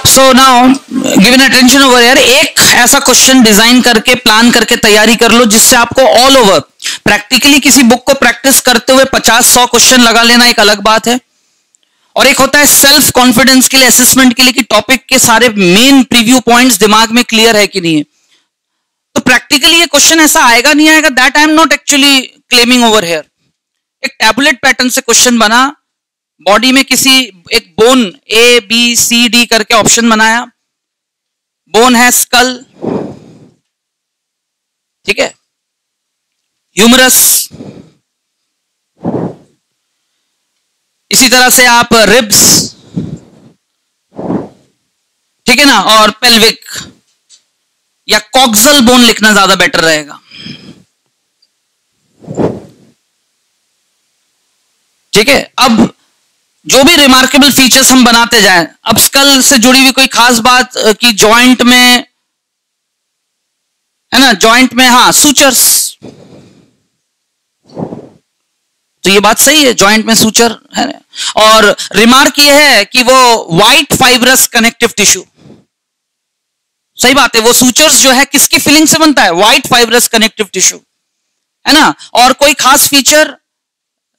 So now given attention over here, एक ऐसा क्वेश्चन डिजाइन करके प्लान करके तैयारी कर लो जिससे आपको ऑल ओवर प्रैक्टिकली किसी बुक को प्रैक्टिस करते हुए 50-100 क्वेश्चन लगा लेना एक अलग बात है, और एक होता है सेल्फ कॉन्फिडेंस के लिए, असेसमेंट के लिए कि टॉपिक के सारे मेन प्रीव्यू पॉइंट्स दिमाग में क्लियर है कि नहीं है। तो प्रैक्टिकली ये क्वेश्चन ऐसा आएगा नहीं आएगा, that I am not actually claiming over here. एक टैबुलेट पैटर्न से क्वेश्चन बना, बॉडी में किसी एक bone A B C D करके ऑप्शन बनाया, बोन है स्कल, ठीक है, ह्यूमरस, इसी तरह से आप रिब्स, ठीक है ना, और पेल्विक या कॉक्सल बोन लिखना ज्यादा बेटर रहेगा, ठीक है। अब जो भी रिमार्केबल फीचर्स हम बनाते जाएं, अब स्कल से जुड़ी हुई कोई खास बात कि जॉइंट में है ना, जॉइंट में हाँ सूचर्स, तो ये बात सही है, जॉइंट में सूचर है ना। और रिमार्क ये है कि वो व्हाइट फाइब्रस कनेक्टिव टिश्यू, सही बात है, वो सूचर्स जो है किसकी फिलिंग से बनता है? व्हाइट फाइब्रस कनेक्टिव टिश्यू, है ना। और कोई खास feature,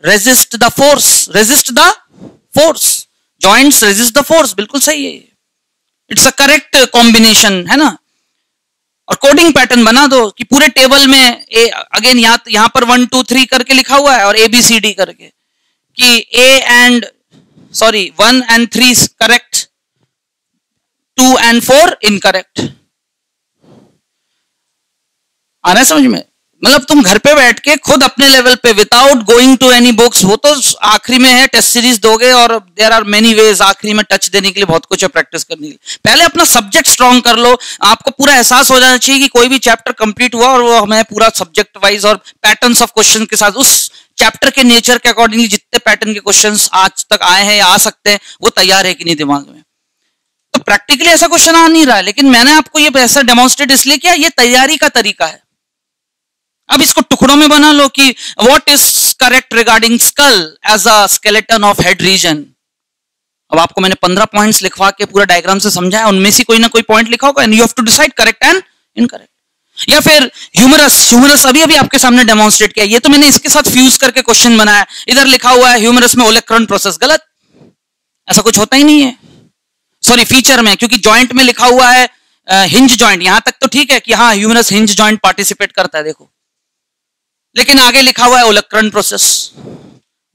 resist the force, resist the force, joints resist the force, बिल्कुल सही है, इट्स अ करेक्ट कॉम्बिनेशन, है ना। और कोडिंग पैटर्न बना दो कि पूरे टेबल में अगेन यहां पर 1 2 3 करके लिखा हुआ है और ABCD करके, कि A and 1 and 3 correct, 2 and 4 incorrect. आ रहा है समझ में? मतलब तुम घर पे बैठ के खुद अपने लेवल पे without going to any books, वो तो आखिरी में है, टेस्ट सीरीज दोगे और देयर आर मेनी वेज आखिरी में टच देने के लिए बहुत कुछ है प्रैक्टिस करने के लिए। पहले अपना सब्जेक्ट स्ट्रॉन्ग कर लो, आपको पूरा एहसास हो जाना चाहिए कि कोई भी चैप्टर कंप्लीट हुआ और वो हमें पूरा सब्जेक्ट वाइज और पैटर्न्स ऑफ क्वेश्चन के साथ उस चैप्टर के नेचर के अकॉर्डिंगली जितने पैटर्न के क्वेश्चन आज तक आए हैं या आ सकते हैं वो तैयार है कि नहीं दिमाग में। तो प्रैक्टिकली ऐसा क्वेश्चन आ नहीं रहा है, लेकिन मैंने आपको ये ऐसा डेमोन्स्ट्रेट इसलिए किया, ये तैयारी का तरीका है। अब इसको टुकड़ों में बना लो कि what is correct regarding skull as a skeleton of head region. अब आपको मैंने 15 पॉइंट्स लिखवा के पूरा डायग्राम से समझाया, उनमें से कोई ना कोई पॉइंट लिखा होगा and you have to decide correct and incorrect. या फिर ह्यूमरस अभी अभी आपके सामने डेमोन्स्ट्रेट किया, ये तो मैंने इसके साथ फ्यूज करके क्वेश्चन बनाया, इधर लिखा हुआ है ह्यूमरस में ओलेक्रॉन प्रोसेस, गलत, ऐसा कुछ होता ही नहीं है। सॉरी, फीचर में, क्योंकि जॉइंट में लिखा हुआ है हिंज जॉइंट, यहां तक तो ठीक है कि हाँ ह्यूमरस हिंज जॉइंट पार्टिसिपेट करता है, देखो, लेकिन आगे लिखा हुआ है ओलेक्रन प्रोसेस।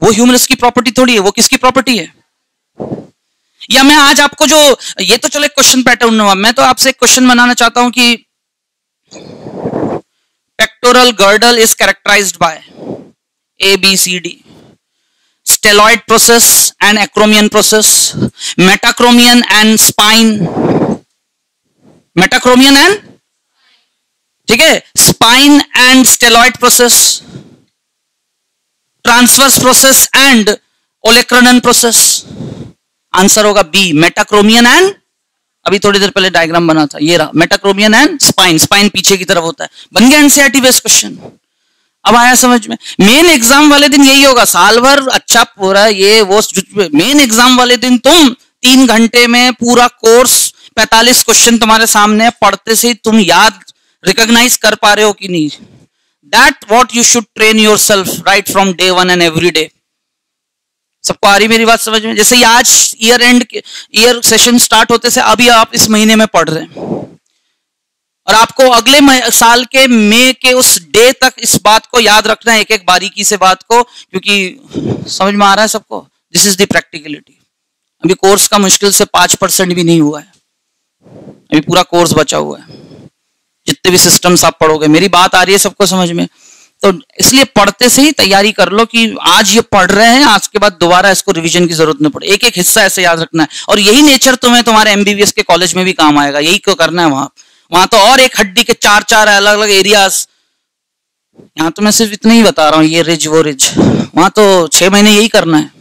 वो ह्यूमरस की प्रॉपर्टी थोड़ी है, वो किसकी प्रॉपर्टी है? या मैं आज आपको जो, ये तो चलो एक क्वेश्चन पैटर्न हुआ, मैं तो आपसे एक क्वेश्चन बनाना चाहता हूं कि pectoral girdle is characterised by A B C D, styloid process and acromion process, metacromion and spine, metacromion and, ठीक है, spine and styloid process, transverse process and olecranon process. Answer होगा बी, मेटाक्रोमियन एंड, अभी थोड़ी देर पहले diagram बना था, ये रहा, मेटाक्रोमियन एंड स्पाइन, स्पाइन पीछे की तरफ होता है। बन गया एनसीईआरटी बेस्ड क्वेश्चन। अब आया समझ में? मेन एग्जाम वाले दिन यही होगा, साल भर अच्छा पूरा ये वो, मेन एग्जाम वाले दिन तुम 3 घंटे में पूरा कोर्स 45 क्वेश्चन तुम्हारे सामने, पढ़ते से तुम याद रिकॉग्नाइज कर पा रहे हो कि नहीं, that what you should train yourself right from day 1 and every day. सबको आ रही मेरी बात समझ में? जैसे आज ईयर सेशन स्टार्ट होते से अभी आप इस महीने में पढ़ रहे हैं, और आपको अगले साल के मई के उस डे तक इस बात को याद रखना है, एक एक बारीकी से बात को, क्योंकि समझ में आ रहा है सबको? This is the practicality. अभी कोर्स का मुश्किल से 5% भी नहीं हुआ है, अभी पूरा कोर्स बचा हुआ है। जितने भी सिस्टम्स आप पढ़ोगे, मेरी बात आ रही है सबको समझ में? तो इसलिए पढ़ते से ही तैयारी कर लो कि आज ये पढ़ रहे हैं, आज के बाद दोबारा इसको रिवीजन की जरूरत नहीं पड़े, एक एक हिस्सा ऐसे याद रखना है। और यही नेचर तुम्हें तुम्हारे एमबीबीएस के कॉलेज में भी काम आएगा, यही क्यों करना है वहां तो और एक हड्डी के 4 अलग अलग एरियाज। यहाँ तो मैं सिर्फ इतना ही बता रहा हूँ, ये रिज वो रिज, वहां तो 6 महीने यही करना है।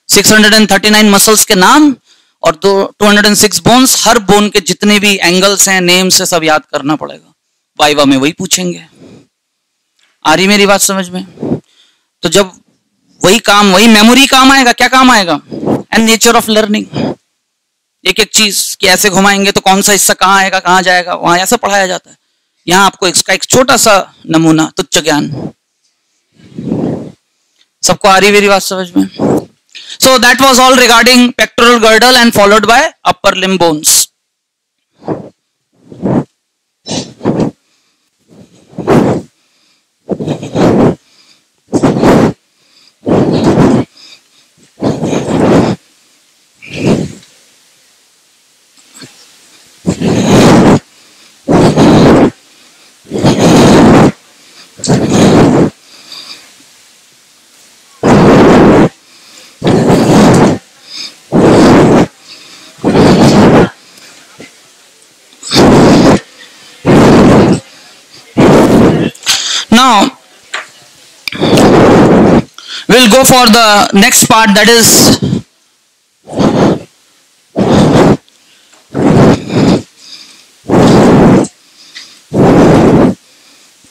639 मसल्स के नाम और 206 बोन्स, हर बोन के जितने भी एंगल्स हैं, नेम्स है, सब याद करना पड़ेगा। वाइवा में वही पूछेंगे। आ रही मेरी बात समझ में? तो जब वही काम, वही मेमोरी काम आएगा, क्या काम आएगा? एंड नेचर ऑफ लर्निंग, एक एक चीज कि ऐसे घुमाएंगे तो कौन सा हिस्सा कहाँ आएगा, कहाँ जाएगा, वहां ऐसा पढ़ाया जाता है। यहाँ आपको इसका एक छोटा सा नमूना, तुच्छ ज्ञान। सबको आ रही मेरी बात समझ में? So that was all regarding pectoral girdle and followed by upper limb bones. Now we'll go for the next part, that is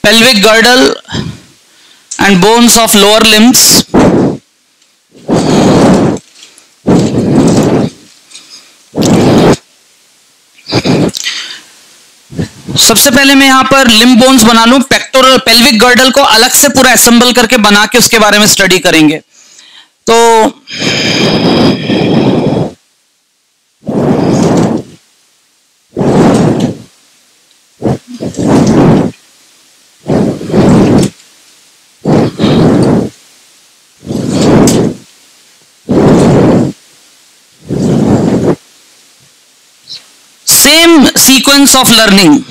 pelvic girdle and bones of lower limbs. सबसे पहले मैं यहां पर लिम्ब बोन्स बना लूं, pectoral pelvic girdle को अलग से पूरा असेंबल करके बना के उसके बारे में स्टडी करेंगे। तो same sequence of learning,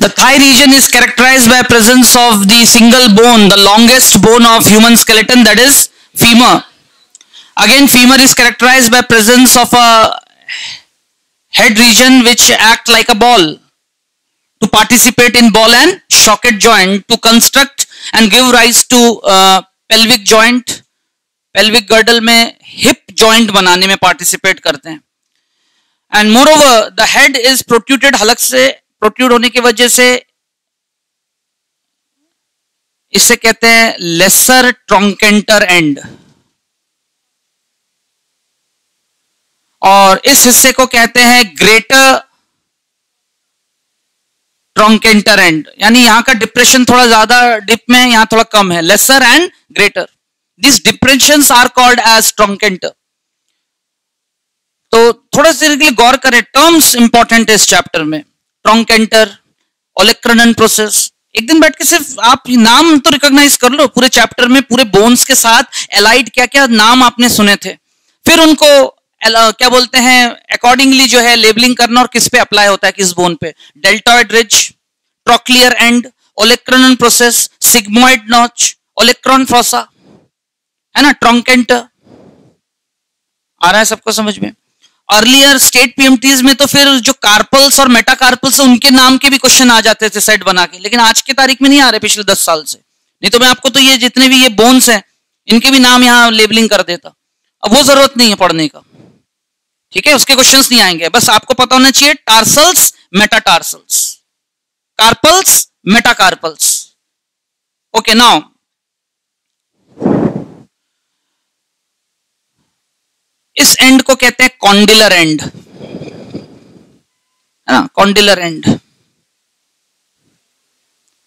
The thigh region is characterized by presence of the single bone, the longest bone of human skeleton, that is femur. Again, femur is characterized by presence of a head region which act like a ball to participate in ball and socket joint to construct and give rise to pelvic joint. Pelvic girdle में hip joint बनाने में participate करते हैं. And moreover, the head is protruded, हलक से protrude होने की वजह से इसे कहते हैं लेसर ट्रंकेंटर एंड, और इस हिस्से को कहते हैं ग्रेटर ट्रंकेंटर एंड. यानी यहां का डिप्रेशन थोड़ा ज्यादा डिप में है, यहां थोड़ा कम है. Lesser and greater, this depressions are called as trochanter. तो थोड़ा सा गौर करें, टर्म्स इंपॉर्टेंट है इस चैप्टर में. ट्रंकेंटर, ओलेक्रनन प्रोसेस. एक दिन बैठ के सिर्फ आप नाम तो रिकॉग्नाइज कर लो, पूरे चैप्टर में पूरे बोन्स के साथ एलाइड क्या क्या नाम आपने सुने थे, फिर उनको क्या बोलते हैं अकॉर्डिंगली जो है लेबलिंग करना और किस पे अप्लाई होता है, किस बोन पे. Deltoid ridge, trochlear and, olecranon process, sigmoid notch, olecranon fossa, है ना. ट्रंकेंटर आ रहा है सबको समझ में. अर्लियर स्टेट पीएमटीज में तो फिर जो कार्पल्स और मेटाकार्पल्स उनके नाम के भी क्वेश्चन आ जाते थे सेट बना के, लेकिन आज की तारीख में नहीं आ रहे पिछले 10 साल से. नहीं तो मैं आपको तो ये जितने भी ये बोन्स हैं इनके भी नाम यहाँ लेबलिंग कर देता. अब वो जरूरत नहीं है पढ़ने का, ठीक है, उसके क्वेश्चंस नहीं आएंगे. बस आपको पता होना चाहिए tarsals, metatarsals, carpals, metacarpals. Okay, now इस एंड को कहते हैं कॉन्डिलर एंड, है ना. Condylar end,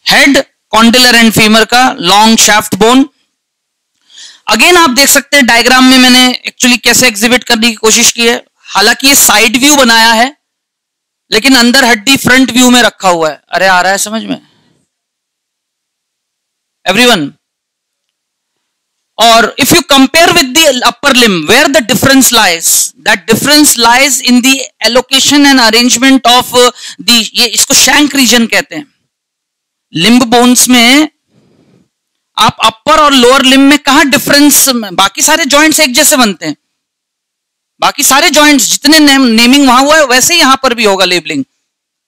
head condylar end femur का लॉन्ग शाफ्ट बोन. अगेन आप देख सकते हैं डायग्राम में मैंने एक्चुअली कैसे एग्जिबिट करने की कोशिश की है. हालांकि ये साइड व्यू बनाया है लेकिन अंदर हड्डी फ्रंट व्यू में रखा हुआ है. अरे आ रहा है समझ में everyone? Or if you compare with the upper limb, where the difference lies, that difference lies in the allocation and arrangement of the, ये इसको shank region कहते हैं. लिम्ब बोन्स में आप अपर और लोअर लिम्ब में कहां डिफरेंस, बाकी सारे जॉइंट्स एक जैसे बनते हैं, बाकी सारे जॉइंट्स जितने नेमिंग वहां हुआ है वैसे ही यहां पर भी होगा लेबलिंग.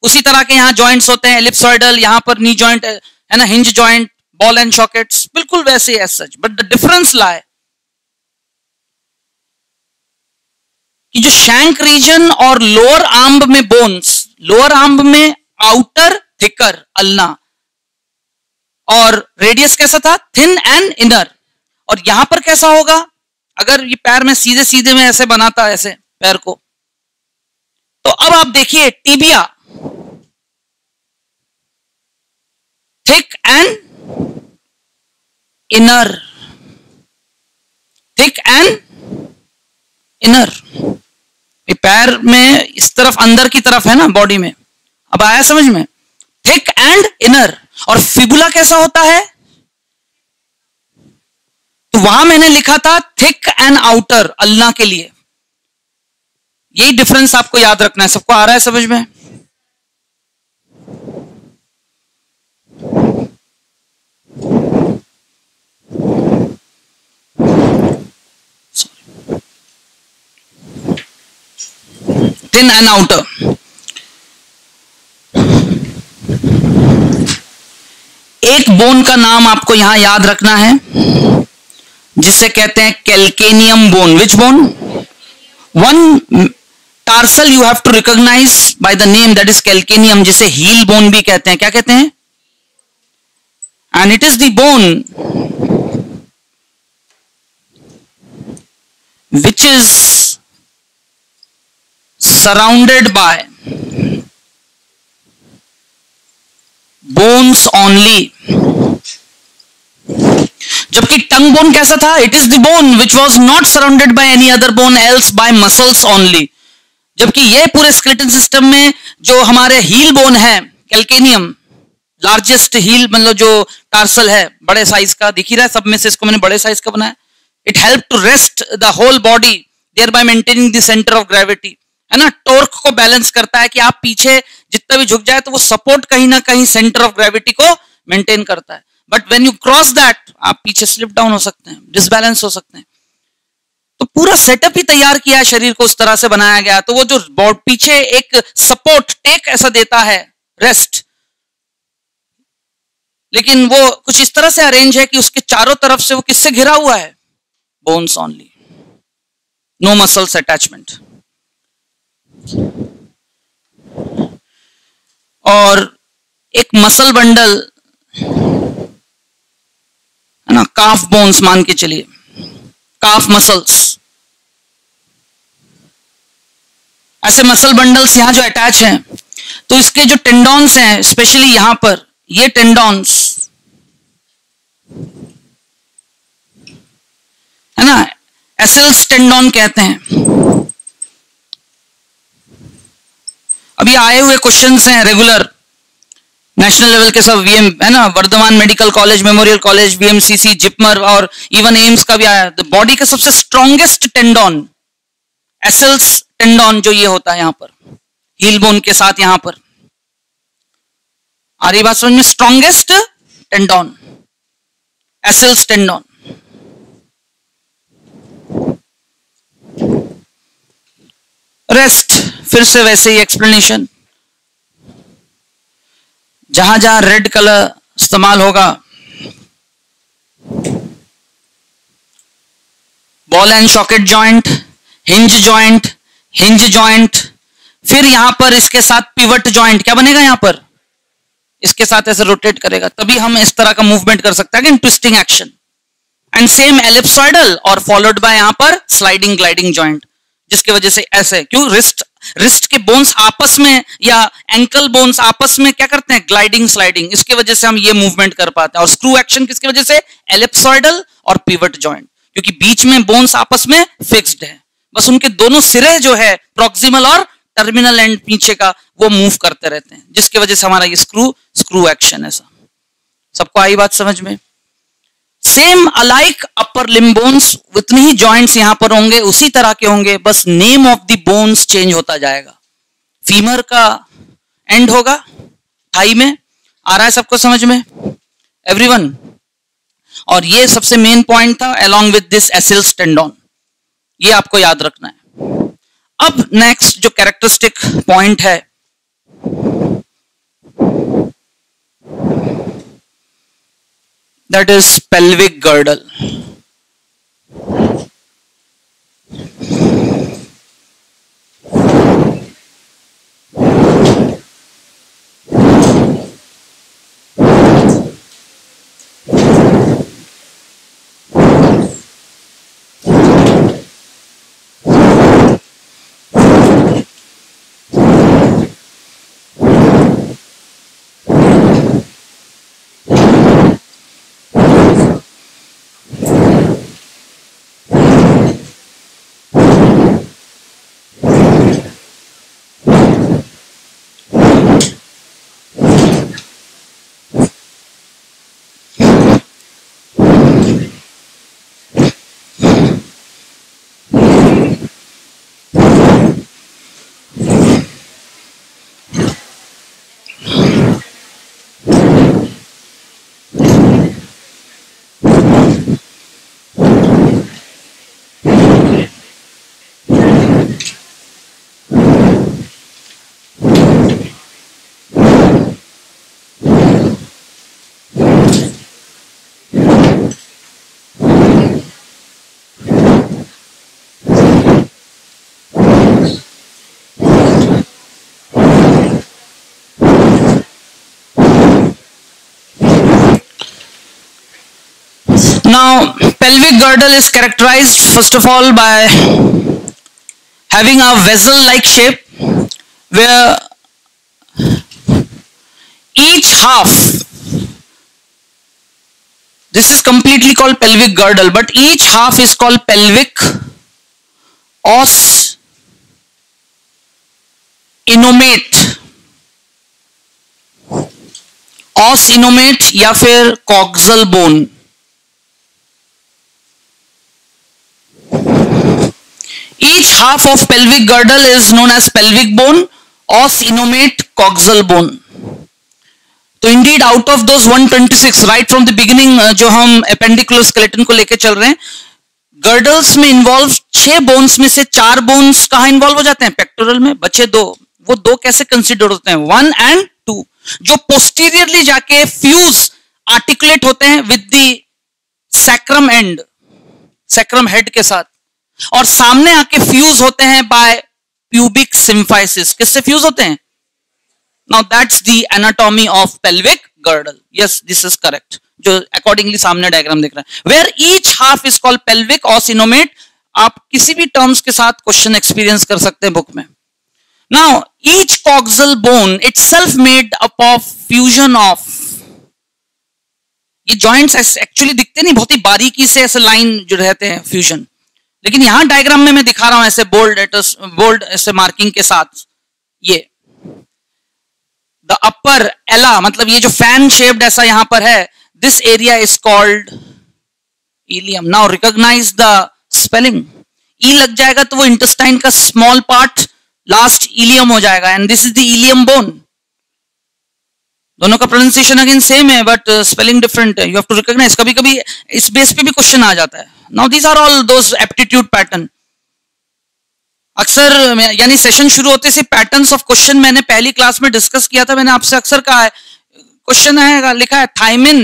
उसी तरह के यहां जॉइंट्स होते हैं, एलिप्सॉइडल, यहां पर नी जॉइंट है ना, hinge joint, ball and sockets, बिल्कुल वैसे as such. But the difference lie कि जो शैंक रीजन और लोअर आर्म में बोन्स, लोअर आर्म में आउटर थिकर अल्ना और रेडियस कैसा था, थिन एंड इनर. और यहां पर कैसा होगा, अगर ये पैर में सीधे सीधे में ऐसे बनाता है ऐसे पैर को, तो अब आप देखिए tibia thick and inner, thick and inner. ये पैर में इस तरफ अंदर की तरफ है ना बॉडी में, अब आया समझ में, थिक एंड इनर. और फिबुला कैसा होता है, तो वहां मैंने लिखा था थिक एंड आउटर अल्ना के लिए. यही डिफरेंस आपको याद रखना है. सबको आ रहा है समझ में? Thin and outer. एक बोन का नाम आपको यहां याद रखना है जिसे कहते हैं calcaneum bone. Which bone? One tarsal you have to recognize by the name, that is calcaneum, जिसे हील बोन भी कहते हैं. क्या कहते हैं? And it is the bone which is surrounded by bones only. जबकि टंग बोन कैसा था? It is the bone which was not surrounded by any other bone else by muscles only. जबकि ये पूरे स्केलेटन सिस्टम में जो हमारे heal bone है कैल्केनियम, लार्जेस्ट हील मतलब जो टार्सल है बड़े साइज का, दिख ही रहा है सब में से, इसको मैंने बड़े साइज का बनाया. It help to rest the whole body thereby maintaining the centre of gravity, है ना. टॉर्क को बैलेंस करता है कि आप पीछे जितना भी झुक जाए तो वो सपोर्ट कहीं ना कहीं सेंटर ऑफ ग्रेविटी को मेंटेन करता है। But when you cross that आप पीछे स्लिप डाउन हो सकते हैं, डिसबैलेंस हो सकते हैं। तो पूरा सेटअप ही तैयार किया है, शरीर को उस तरह से बनाया गया, तो वो जो पीछे एक सपोर्ट टेक ऐसा देता है, रेस्ट, लेकिन वो कुछ इस तरह से अरेंज है कि उसके चारों तरफ से वो किससे घिरा हुआ है? Bones only, no muscles attachment. और एक मसल बंडल है ना, काफ बोन्स मान के चलिए, काफ मसल्स, ऐसे मसल बंडल्स यहां जो अटैच हैं, तो इसके जो टेंडॉन्स हैं, स्पेशली यहां पर ये टेंडॉन्स है ना, एसिल्स टेंडॉन कहते हैं। अभी आए हुए क्वेश्चंस हैं रेगुलर नेशनल लेवल के, सब वीएम है ना, Vardhman medical college, memorial college, VMCC, JIPMER और इवन एम्स का भी आया। तो बॉडी का सबसे स्ट्रॉन्गेस्ट टेंडॉन एसिल्स टेंडॉन जो ये होता है यहां पर हील बोन के साथ, यहां पर आ रही बात समझ में? Strongest tendon एसिल्स tendon. रेस्ट, फिर से वैसे ही एक्सप्लेनेशन, जहां जहां रेड कलर इस्तेमाल होगा, ball and socket joint, hinge joint, hinge joint, फिर यहां पर इसके साथ पिवट जॉइंट, क्या बनेगा यहां पर? इसके साथ ऐसे रोटेट करेगा, तभी हम इस तरह का मूवमेंट कर सकते हैं, ट्विस्टिंग एक्शन। एंड सेम एलिप्सॉइडल और फॉलोड बाय यहां पर स्लाइडिंग ग्लाइडिंग जॉइंट, जिसकी वजह से ऐसे, क्यों, रिस्ट के बोन्स आपस में या एंकल बोन्स आपस में क्या करते हैं? ग्लाइडिंग स्लाइडिंग, इसकी वजह से हम ये मूवमेंट कर पाते हैं। और स्क्रू एक्शन किसकी वजह से? एलिप्सॉइडल और पिवट जॉइंट, क्योंकि बीच में बोन्स आपस में फिक्स्ड है, बस उनके दोनों सिरे जो है प्रॉक्सिमल और टर्मिनल एंड पीछे का वो मूव करते रहते हैं, जिसकी वजह से हमारा ये स्क्रू एक्शन ऐसा। सबको आई बात समझ में? Same alike upper limb bones, उतनी ही जॉइंट्स यहां पर होंगे, उसी तरह के होंगे, बस name of the bones change होता जाएगा। फीमर का एंड होगा थाई में, आ रहा है सबको समझ में एवरीवन? और ये सबसे मेन पॉइंट था, अलोंग विद दिस एसिल्स टेंडॉन, ये आपको याद रखना है। अब नेक्स्ट जो कैरेक्टरिस्टिक पॉइंट है, that is pelvic girdle. Now, pelvic girdle is characterized first of all by having a vessel-like shape where each half, this is completely called pelvic girdle, but each half is called pelvic os innomate, os innomate या फिर coxal bone। Each half of pelvic girdle is known as pelvic bone, os innomate, coxal bone. तो indeed out of those 126 right from the beginning जो हम एपेंडिकुलोस्केलेटन को लेकर चल रहे हैं, गर्डल्स में इन्वॉल्व 6 बोन्स में से 4 बोन्स कहां इन्वॉल्व हो जाते हैं? पेक्टोरल में। बचे 2, वो 2 कैसे कंसिडर होते हैं? 1 एंड 2, जो पोस्टीरियरली जाके फ्यूज आर्टिकुलेट होते हैं with the sacrum and, sacrum head के साथ, और सामने आके फ्यूज होते हैं बाय प्यूबिक सिम्फाइसिस। किससे फ्यूज होते हैं? Now that's the anatomy of pelvic girdle. Yes, this is correct, जो अकॉर्डिंगली सामने डायग्राम दिख रहा है, where each half is called pelvic os innominate. आप किसी भी टर्म्स के साथ क्वेश्चन एक्सपीरियंस कर सकते हैं बुक में। Now each coxal bone itself made up of fusion of, ये जॉइंट्स एक्चुअली दिखते नहीं, बहुत ही बारीकी से ऐसे लाइन जो रहते हैं फ्यूजन, लेकिन यहां डायग्राम में मैं दिखा रहा हूं ऐसे बोल्ड ऐसे मार्किंग के साथ। ये द अपर एला, मतलब ये जो फैन शेप्ड ऐसा यहां पर है, this area is called ilium. Now recognize the spelling. E लग जाएगा तो वो इंटेस्टाइन का स्मॉल पार्ट लास्ट इलियम हो जाएगा, and this is the ilium bone. दोनों का प्रोनाउंसिएशन अगेन सेम है बट स्पेलिंग डिफरेंट है, यू हैव टू रिकॉग्नाइज। कभी कभी इस बेस पे भी क्वेश्चन आ जाता है। Now these are all those aptitude pattern. अक्सर यानी सेशन शुरू होते से पैटर्न्स ऑफ क्वेश्चन मैंने पहली क्लास में डिस्कस किया था। मैंने आपसे अक्सर कहा है, क्वेश्चन है लिखा है थायमिन,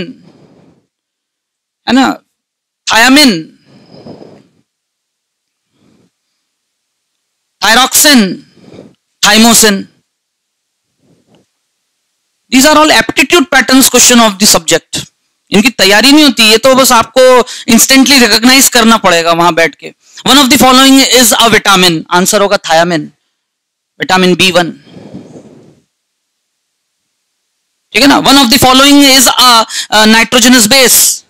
है ना, thiamine, thyroxine, thymosin, These are all aptitude patterns question of the subject. इनकी तैयारी नहीं होती, ये तो बस आपको इंस्टेंटली रिकॉग्नाइज करना पड़ेगा वहां बैठ के। One of the following is a vitamin, answer होगा थायामिन, विटामिन B1, ठीक है ना। One of the following is a nitrogenous base,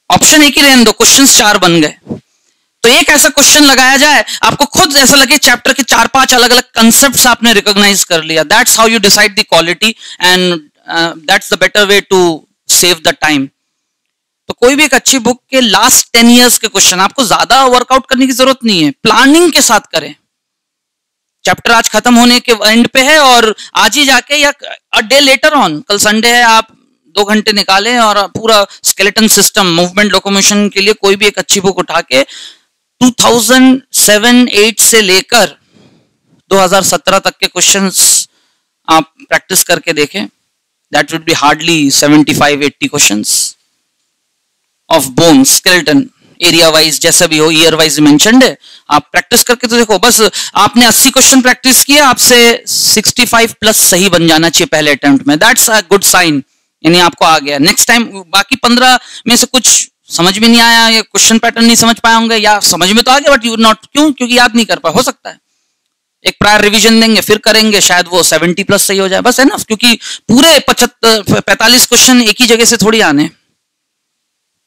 option एक ही रहने दो, क्वेश्चंस 4 बन गए। तो एक ऐसा क्वेश्चन लगाया जाए, आपको खुद ऐसा लगे चैप्टर के 4-5 अलग अलग कंसेप्ट्स आपने रिकॉग्नाइज कर लिया। That's how you decide the quality and that's the better way to save the time. तो कोई भी एक अच्छी बुक के लास्ट 10 इयर्स के क्वेश्चन, आपको ज्यादा वर्कआउट करने की जरूरत नहीं है, प्लानिंग के साथ करें। चैप्टर आज खत्म होने के एंड पे है और आज ही जाके या अ डे लेटर ऑन, कल संडे है, आप 2 घंटे निकालें और पूरा स्केलेटन सिस्टम, मूवमेंट, लोकोमोशन के लिए कोई भी एक अच्छी बुक उठा के 2007-8 से लेकर 2017 तक के क्वेश्चंस आप प्रैक्टिस करके देखें। That would be hardly 75-80 questions of bone, skeleton, area wise जैसा भी हो, ईयर वाइज मेंशन्ड है। आप प्रैक्टिस करके तो देखो, बस आपने 80 क्वेश्चन प्रैक्टिस किए, आपसे 65 प्लस सही बन जाना चाहिए पहले अटेम्प्ट में। दैट्स अ गुड साइन, यानी आपको आ गया। नेक्स्ट टाइम बाकी 15 में से कुछ समझ में नहीं आया, या क्वेश्चन पैटर्न नहीं समझ पाए होंगे, या समझ में तो आ गया बट यू नॉट, क्यों? क्योंकि याद नहीं कर पाए। हो सकता है एक प्रायर रिवीजन देंगे, फिर करेंगे, शायद वो 70 प्लस सही हो जाए, बस है ना। क्योंकि पूरे 45 क्वेश्चन एक ही जगह से थोड़ी आने,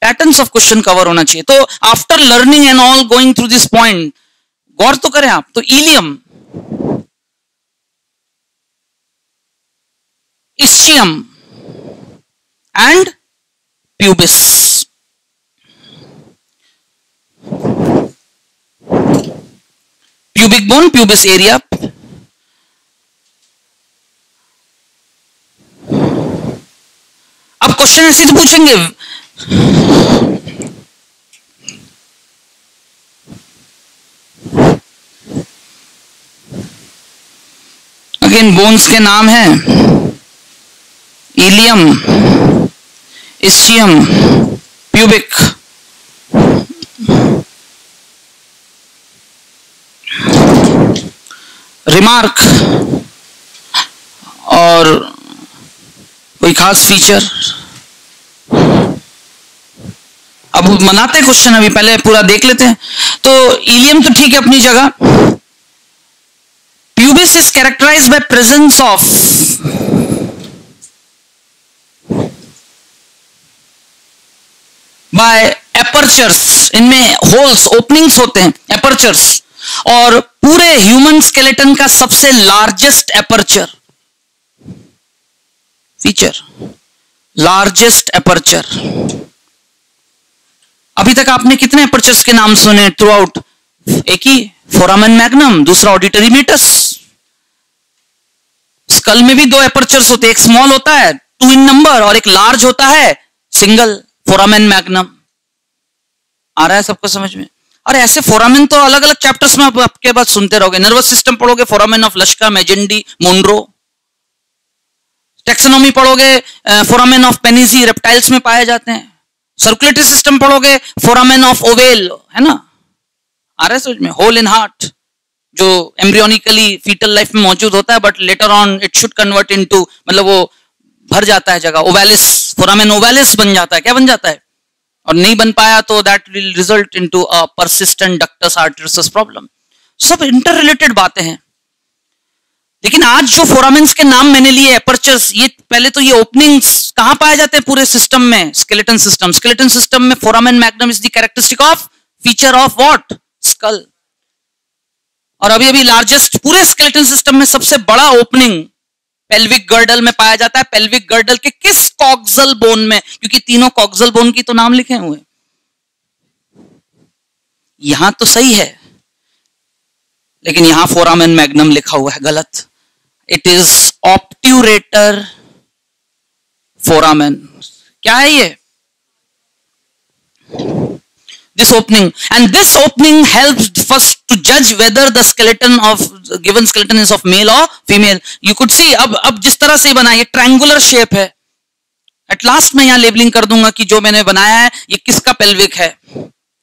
पैटर्न्स ऑफ क्वेश्चन कवर होना चाहिए। तो after learning and all going through this point, गौर तो करें आप। तो ilium, ischium and pubis. Pubic bone, pubis area. अब क्वेश्चन ऐसे तो पूछेंगे, अगेन बोन्स के नाम हैं इलियम, इस्चियम, प्यूबिक। रिमार्क और कोई खास फीचर। अब मनाते हैं क्वेश्चन, अभी पहले पूरा देख लेते हैं। तो इलियम तो ठीक है अपनी जगह। Pubis is characterised by presence of by apertures, इनमें होल्स, ओपनिंग्स होते हैं, एपर्चर्स। और पूरे ह्यूमन स्केलेटन का सबसे largest aperture feature, largest aperture. अभी तक आपने कितने एपर्चर्स के नाम सुने थ्रू आउट? एक ही, फोरामेन मैग्नम, दूसरा ऑडिटरी मेटस, स्कल में भी दो एपर्चर्स होते हैं, एक स्मॉल होता है 2 इन नंबर और एक लार्ज होता है सिंगल, फोरामेन मैग्नम। आ रहा है सबको समझ में? और ऐसे फोरामेन तो अलग अलग चैप्टर्स में आप आपके बाद सुनते रहोगे। नर्वस सिस्टम पढ़ोगे, फोरामेन ऑफ लश्का, मेजेंडी, मोनरो। टेक्सोनॉमी पढ़ोगे, फोरामेन ऑफ पेनिजी, रेप्टाइल्स में पाए जाते हैं। सर्कुलेटरी सिस्टम पढ़ोगे, फोरामेन ऑफ ओवेल, है ना? आ रहा है समझ में? होल इन हार्ट, जो एम्ब्रियोनिकली फीटल लाइफ में मौजूद होता है, but later on it should convert into, मतलब वो भर जाता है जगह, ओवेलिस, फोरामेन ओवेलिस बन जाता है। क्या बन जाता है? और नहीं बन पाया तो that will result into a persistent ductus arteriosus problem. सब इंटर रिलेटेड बातें हैं। लेकिन आज जो फोरामेन्स के नाम मैंने लिए, एपर्चर्स, ये पहले तो ये ओपनिंग्स कहां पाए जाते हैं पूरे सिस्टम में? Skeleton system. स्केलेटन सिस्टम में foramen magnum is the characteristic of feature of what? Skull. और अभी अभी लार्जेस्ट पूरे स्केलेटन सिस्टम में सबसे बड़ा ओपनिंग पेल्विक गर्डल में पाया जाता है। पेल्विक गर्डल के किस कॉक्सल बोन में? क्योंकि तीनों कॉक्सल बोन की तो नाम लिखे हुए, यहां तो सही है लेकिन यहां फोरामेन मैग्नम लिखा हुआ है, गलत। It is obturator foramen. क्या है ये? This opening, and this opening helps first to judge whether the skeleton of given skeleton is of male or female. You could see, अब जिस तरह से बना, ये ट्रायंगुलर शेप है। एट लास्ट मैं यहां लेबलिंग कर दूंगा कि जो मैंने बनाया है ये किसका पेल्विक है।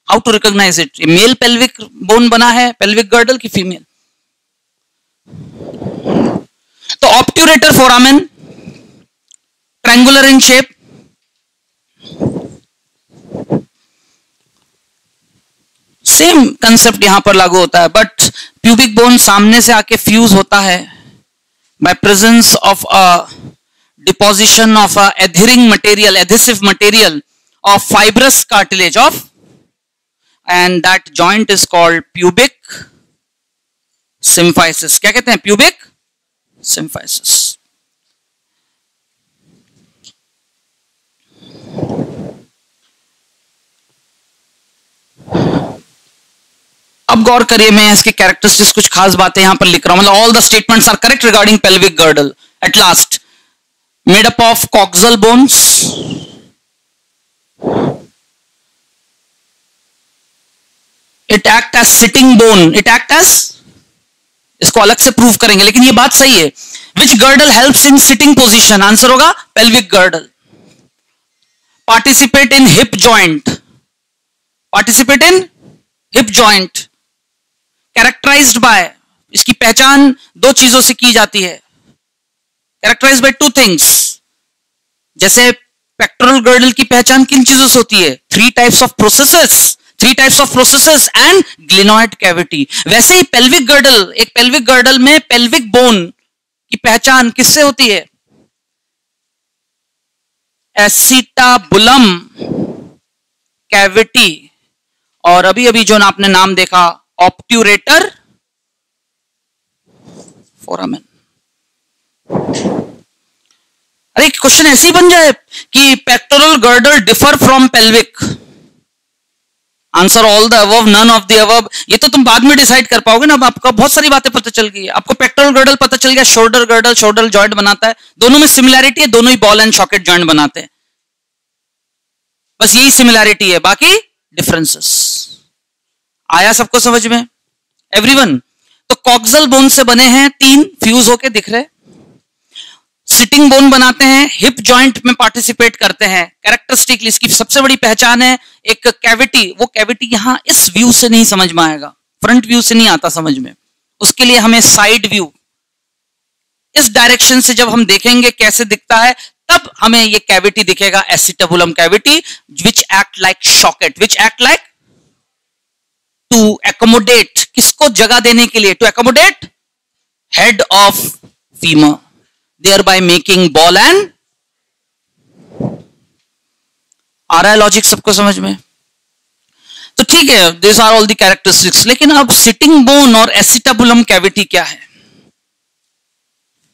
How to recognize it? Male pelvic bone बना है, पेल्विक गर्डल की फीमेल। तो obturator foramen, triangular in shape, same concept यहां पर लागू होता है, बट प्यूबिक बोन सामने से आके फ्यूज होता है by presence of a deposition of a adhering material, adhesive material of fibrous cartilage of, and that joint is called pubic symphysis. क्या कहते हैं? Pubic symphysis. अब गौर करिए, मैं इसके कैरेक्टरिस्टिक्स कुछ खास बातें यहां पर लिख रहा हूं, मतलब all the statements are correct regarding pelvic girdle. At last, made up of coxal bones, it act as sitting bone, it act as, इसको अलग से प्रूव करेंगे लेकिन ये बात सही है। Which girdle helps in sitting position? Answer होगा pelvic girdle. Participate in hip joint, participate in hip joint. Characterized by, इसकी पहचान दो चीजों से की जाती है। Characterized by 2 things. जैसे पेक्टोरल गर्डल की पहचान किन चीजों से होती है? 3 types of processes and glenoid cavity. वैसे ही पेल्विक गर्डल, एक पेल्विक गर्डल में पेल्विक बोन की पहचान किससे होती है? एसिटाबुलम कैविटी, और अभी अभी जो आपने नाम देखा ऑब्ट्यूरेटर फोरामेन। अरे क्वेश्चन ऐसे ही बन जाए कि pectoral girdle differ from pelvic, answer all the above, none of the above. ये तो तुम बाद में डिसाइड कर पाओगे ना। अब आपको बहुत सारी बातें पता चल गई है। आपको पेक्टोरल गर्डल पता चल गया, शोल्डर गर्डल शोल्डर जॉइंट बनाता है, दोनों में सिमिलैरिटी है, दोनों ही बॉल एंड सॉकेट जॉइंट बनाते हैं, बस यही सिमिलैरिटी है, बाकी डिफरेंसेस। आया सबको समझ में? एवरीवन? तो कॉक्सल बोन से बने हैं 3, फ्यूज होके दिख रहे, सिटिंग बोन बनाते हैं, हिप जॉइंट में पार्टिसिपेट करते हैं। कैरेक्टरिस्टिकली इसकी सबसे बड़ी पहचान है एक कैविटी। वो कैविटी यहां इस व्यू से नहीं समझ में आएगा, फ्रंट व्यू से नहीं आता समझ में, उसके लिए हमें साइड व्यू, इस डायरेक्शन से जब हम देखेंगे कैसे दिखता है, तब हमें ये कैविटी दिखेगा, acetabulum cavity, which act like socket, which act like to accommodate, किसको जगह देने के लिए? To accommodate head of femur, thereby making ball and, आ रहा है लॉजिक सबको समझ में? तो ठीक है, these are all the characteristics। लेकिन अब सिटिंग बोन और एसिटाबुलम कैविटी क्या है?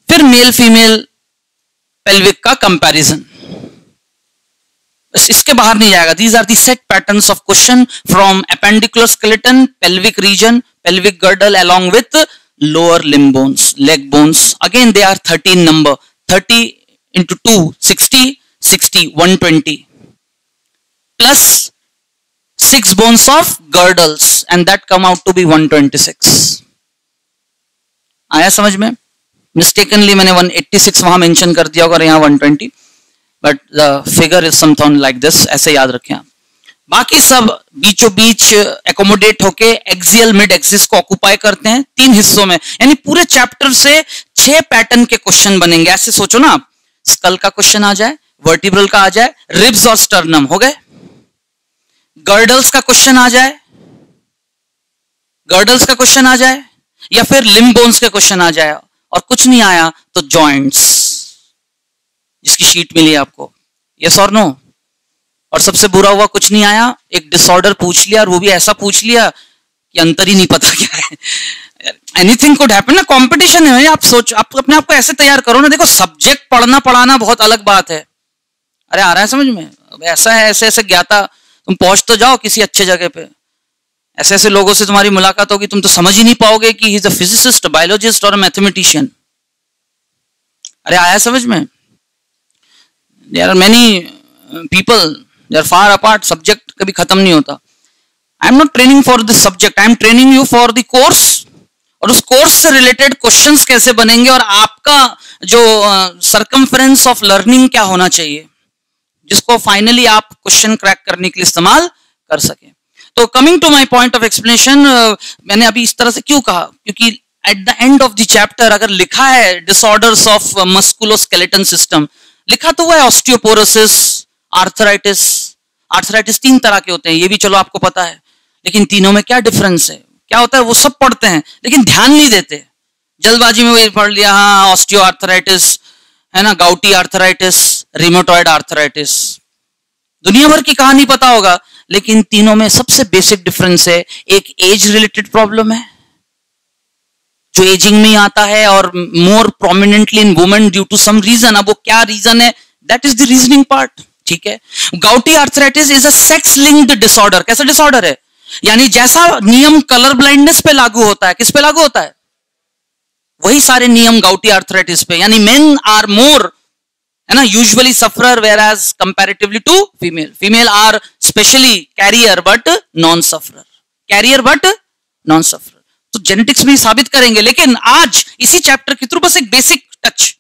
फिर मेल फीमेल पेल्विक का कंपैरिजन, इसके बाहर नहीं जाएगा। These are the set patterns of question from appendicular skeleton, pelvic region, pelvic girdle along with lower limb bones, leg bones. Again, they are 13 number. 30 into 2, 60, 60, 120. Plus 6 bones of girdles, and that come out to be 126. आया समझ में? Mistakenly मैंने 186 वहां mention कर दिया होगा, यहाँ 120, but the figure is something like this. ऐसे याद रखें आप. बाकी सब बीचों बीच एकोमोडेट होके एक्सियल मिड एक्सिस को ऑक्युपाई करते हैं 3 हिस्सों में. यानी पूरे चैप्टर से 6 पैटर्न के क्वेश्चन बनेंगे. ऐसे सोचो ना आप, स्कल का क्वेश्चन आ जाए, वर्टिब्रल का आ जाए, रिब्स और स्टर्नम हो गए, गर्डल्स का क्वेश्चन आ जाए, गर्डल्स का क्वेश्चन आ जाए, या फिर लिम्ब बोन्स के क्वेश्चन आ जाए, और कुछ नहीं आया तो जॉइंट्स, जिसकी शीट मिली आपको. यस और नो? और सबसे बुरा हुआ कुछ नहीं आया, एक डिसऑर्डर पूछ लिया, और वो भी ऐसा पूछ लिया कि अंतर ही नहीं पता क्या है. एनीथिंग कुड हैपन ना. कंपटीशन है. आप सोच, आप अपने आप को ऐसे तैयार करो ना. देखो, सब्जेक्ट पढ़ना पढ़ाना बहुत अलग बात है. अरे आ रहा है समझ में? ऐसा है, ऐसे ऐसे ज्ञाता, तुम पहुंच तो जाओ किसी अच्छे जगह पे. ऐसे ऐसे लोगों से तुम्हारी मुलाकात होगी, तुम तो समझ ही नहीं पाओगे कि he is a physicist, biologist और मैथमेटिशियन. अरे आया समझ में? There are many people, they are far apart. Subject कभी खत्म नहीं होता. I am not training for this subject, I am training you for the course. और उस कोर्स से रिलेटेड क्वेश्चंस कैसे बनेंगे, और आपका जो सर्कमफ्रेंस ऑफ लर्निंग क्या होना चाहिए, जिसको फाइनली आप क्वेश्चन क्रैक करने के लिए इस्तेमाल कर सके. तो coming to my point of explanation, मैंने अभी इस तरह से क्यों कहा, क्योंकि at the end of the chapter अगर लिखा है डिसऑर्डर्स ऑफ मस्कुलोस्केलेटन सिस्टम, लिखा तो हुआ है ऑस्टियोपोरोसिस, आर्थराइटिस. आर्थराइटिस 3 तरह के होते हैं, ये भी चलो आपको पता है. लेकिन तीनों में क्या डिफरेंस है, क्या होता है, वो सब पढ़ते हैं लेकिन ध्यान नहीं देते. जल्दबाजी में वही पढ़ लिया, हाँ ऑस्टियो आर्थराइटिस है ना, गाउटी आर्थराइटिस, रिमोटॉइड आर्थराइटिस. दुनिया भर की कहानी पता होगा, लेकिन तीनों में सबसे बेसिक डिफरेंस है. एक एज रिलेटेड प्रॉब्लम है जो एजिंग में आता है, और more prominently in women due to some reason. अब वो क्या रीजन है, that is the reasoning part. ठीक है. Gouty arthritis is a sex linked disorder. कैसा डिसऑर्डर है? यानी जैसा नियम कलर ब्लाइंडनेस पे लागू होता है, किस पे लागू होता है? वही सारे नियम गाउटी आर्थराइटिस पे. यानी मेन आर मोर, है ना, usually sufferer, whereas comparatively to female. Female are specially carrier but non sufferer, carrier but non sufferer. तो जेनेटिक्स में साबित करेंगे, लेकिन आज इसी चैप्टर के थ्रू बस एक बेसिक टच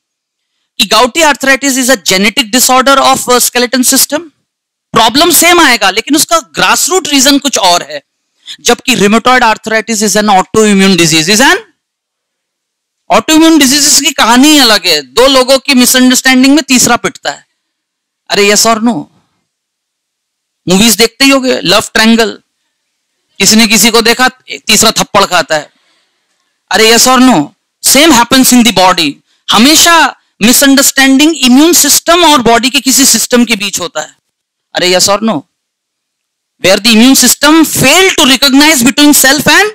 कि gouty arthritis is a genetic disorder of skeleton system. Problem same आएगा, लेकिन उसका ग्रास रूट रीजन कुछ और है. जबकि rheumatoid arthritis is an auto immune disease. Is an auto immune disease की कहानी अलग है. 2 लोगों की मिसअंडरस्टैंडिंग में तीसरा पिटता है. अरे यस और नो? मूवीज देखते ही होगे, लव ट्रायंगल, किसी ने किसी को देखा, तीसरा थप्पड़ खाता है. अरे यस और no? Same happens in the body. हमेशा मिसअंडरस्टैंडिंग इम्यून सिस्टम और बॉडी के किसी सिस्टम के बीच होता है. अरे यस और no? Where the immune system fail to recognize between self and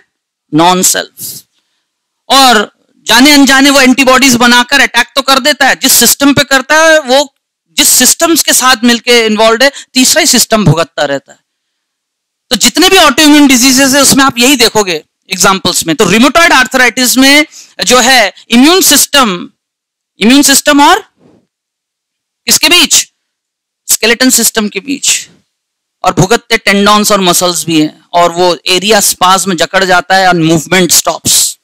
non self, और जाने अनजाने वो एंटीबॉडीज बनाकर अटैक तो कर देता है. जिस सिस्टम पे करता है, वो जिस सिस्टम्स के साथ मिलकर इन्वॉल्व है, तीसरा ही सिस्टम भुगतता रहता है. तो जितने भी ऑटो इम्यून डिजीजेस है, उसमें आप यही देखोगे एग्जाम्पल्स में. तो रिमोटॉइड आर्थराइटिस में जो है इम्यून सिस्टम और किसके बीच? स्केलेटन सिस्टम के बीच. और भुगतते टेंडॉन्स और मसल्स भी हैं, और वो एरिया स्पाज्म में जकड़ जाता है और movement stops.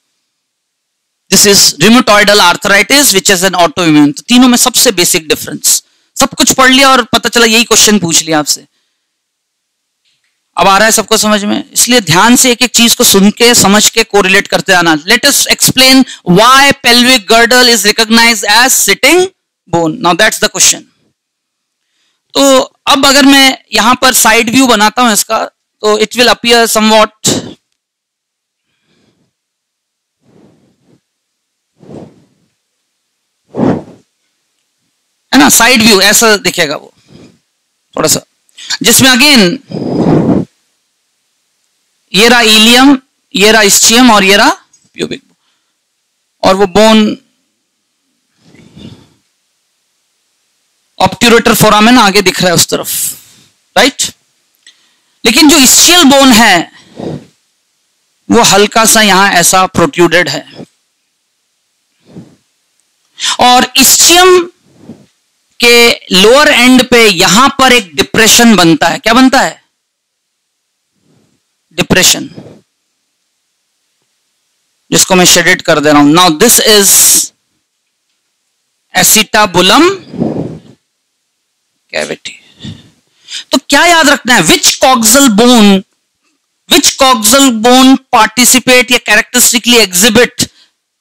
This is rheumatoid arthritis which is an autoimmune. तो तीनों में सबसे बेसिक डिफरेंस. सब कुछ पढ़ लिया और पता चला यही क्वेश्चन पूछ लिया आपसे. अब आ रहा है सबको समझ में? इसलिए ध्यान से एक एक चीज को सुन के समझ के कोरिलेट करते आना. Let us explain why pelvic girdle is recognized as sitting bone. Now that's the question. तो अब अगर मैं यहां पर साइड व्यू बनाता हूं इसका, तो इट विल अपीयर समवॉट, है ना, साइड व्यू ऐसा दिखेगा वो थोड़ा सा, जिसमें अगेन ये रहा इलियम, ये रहा इस्चियम और ये रहा प्यूबिक, और वो बोन ऑब्ट्यूरेटर फोरामेन आगे दिख रहा है उस तरफ, राइट. लेकिन जो इस्चियल बोन है वो हल्का सा यहां ऐसा प्रोट्रूडेड है. और इस्चियम के लोअर एंड पे यहां पर एक डिप्रेशन बनता है. क्या बनता है? डिप्रेशन, जिसको मैं शेडेड कर दे रहा हूं. Now this is acetabulum cavity. तो क्या याद रखना है? विच कॉक्सल बोन पार्टिसिपेट या कैरेक्टरिस्टिकली एग्जिबिट,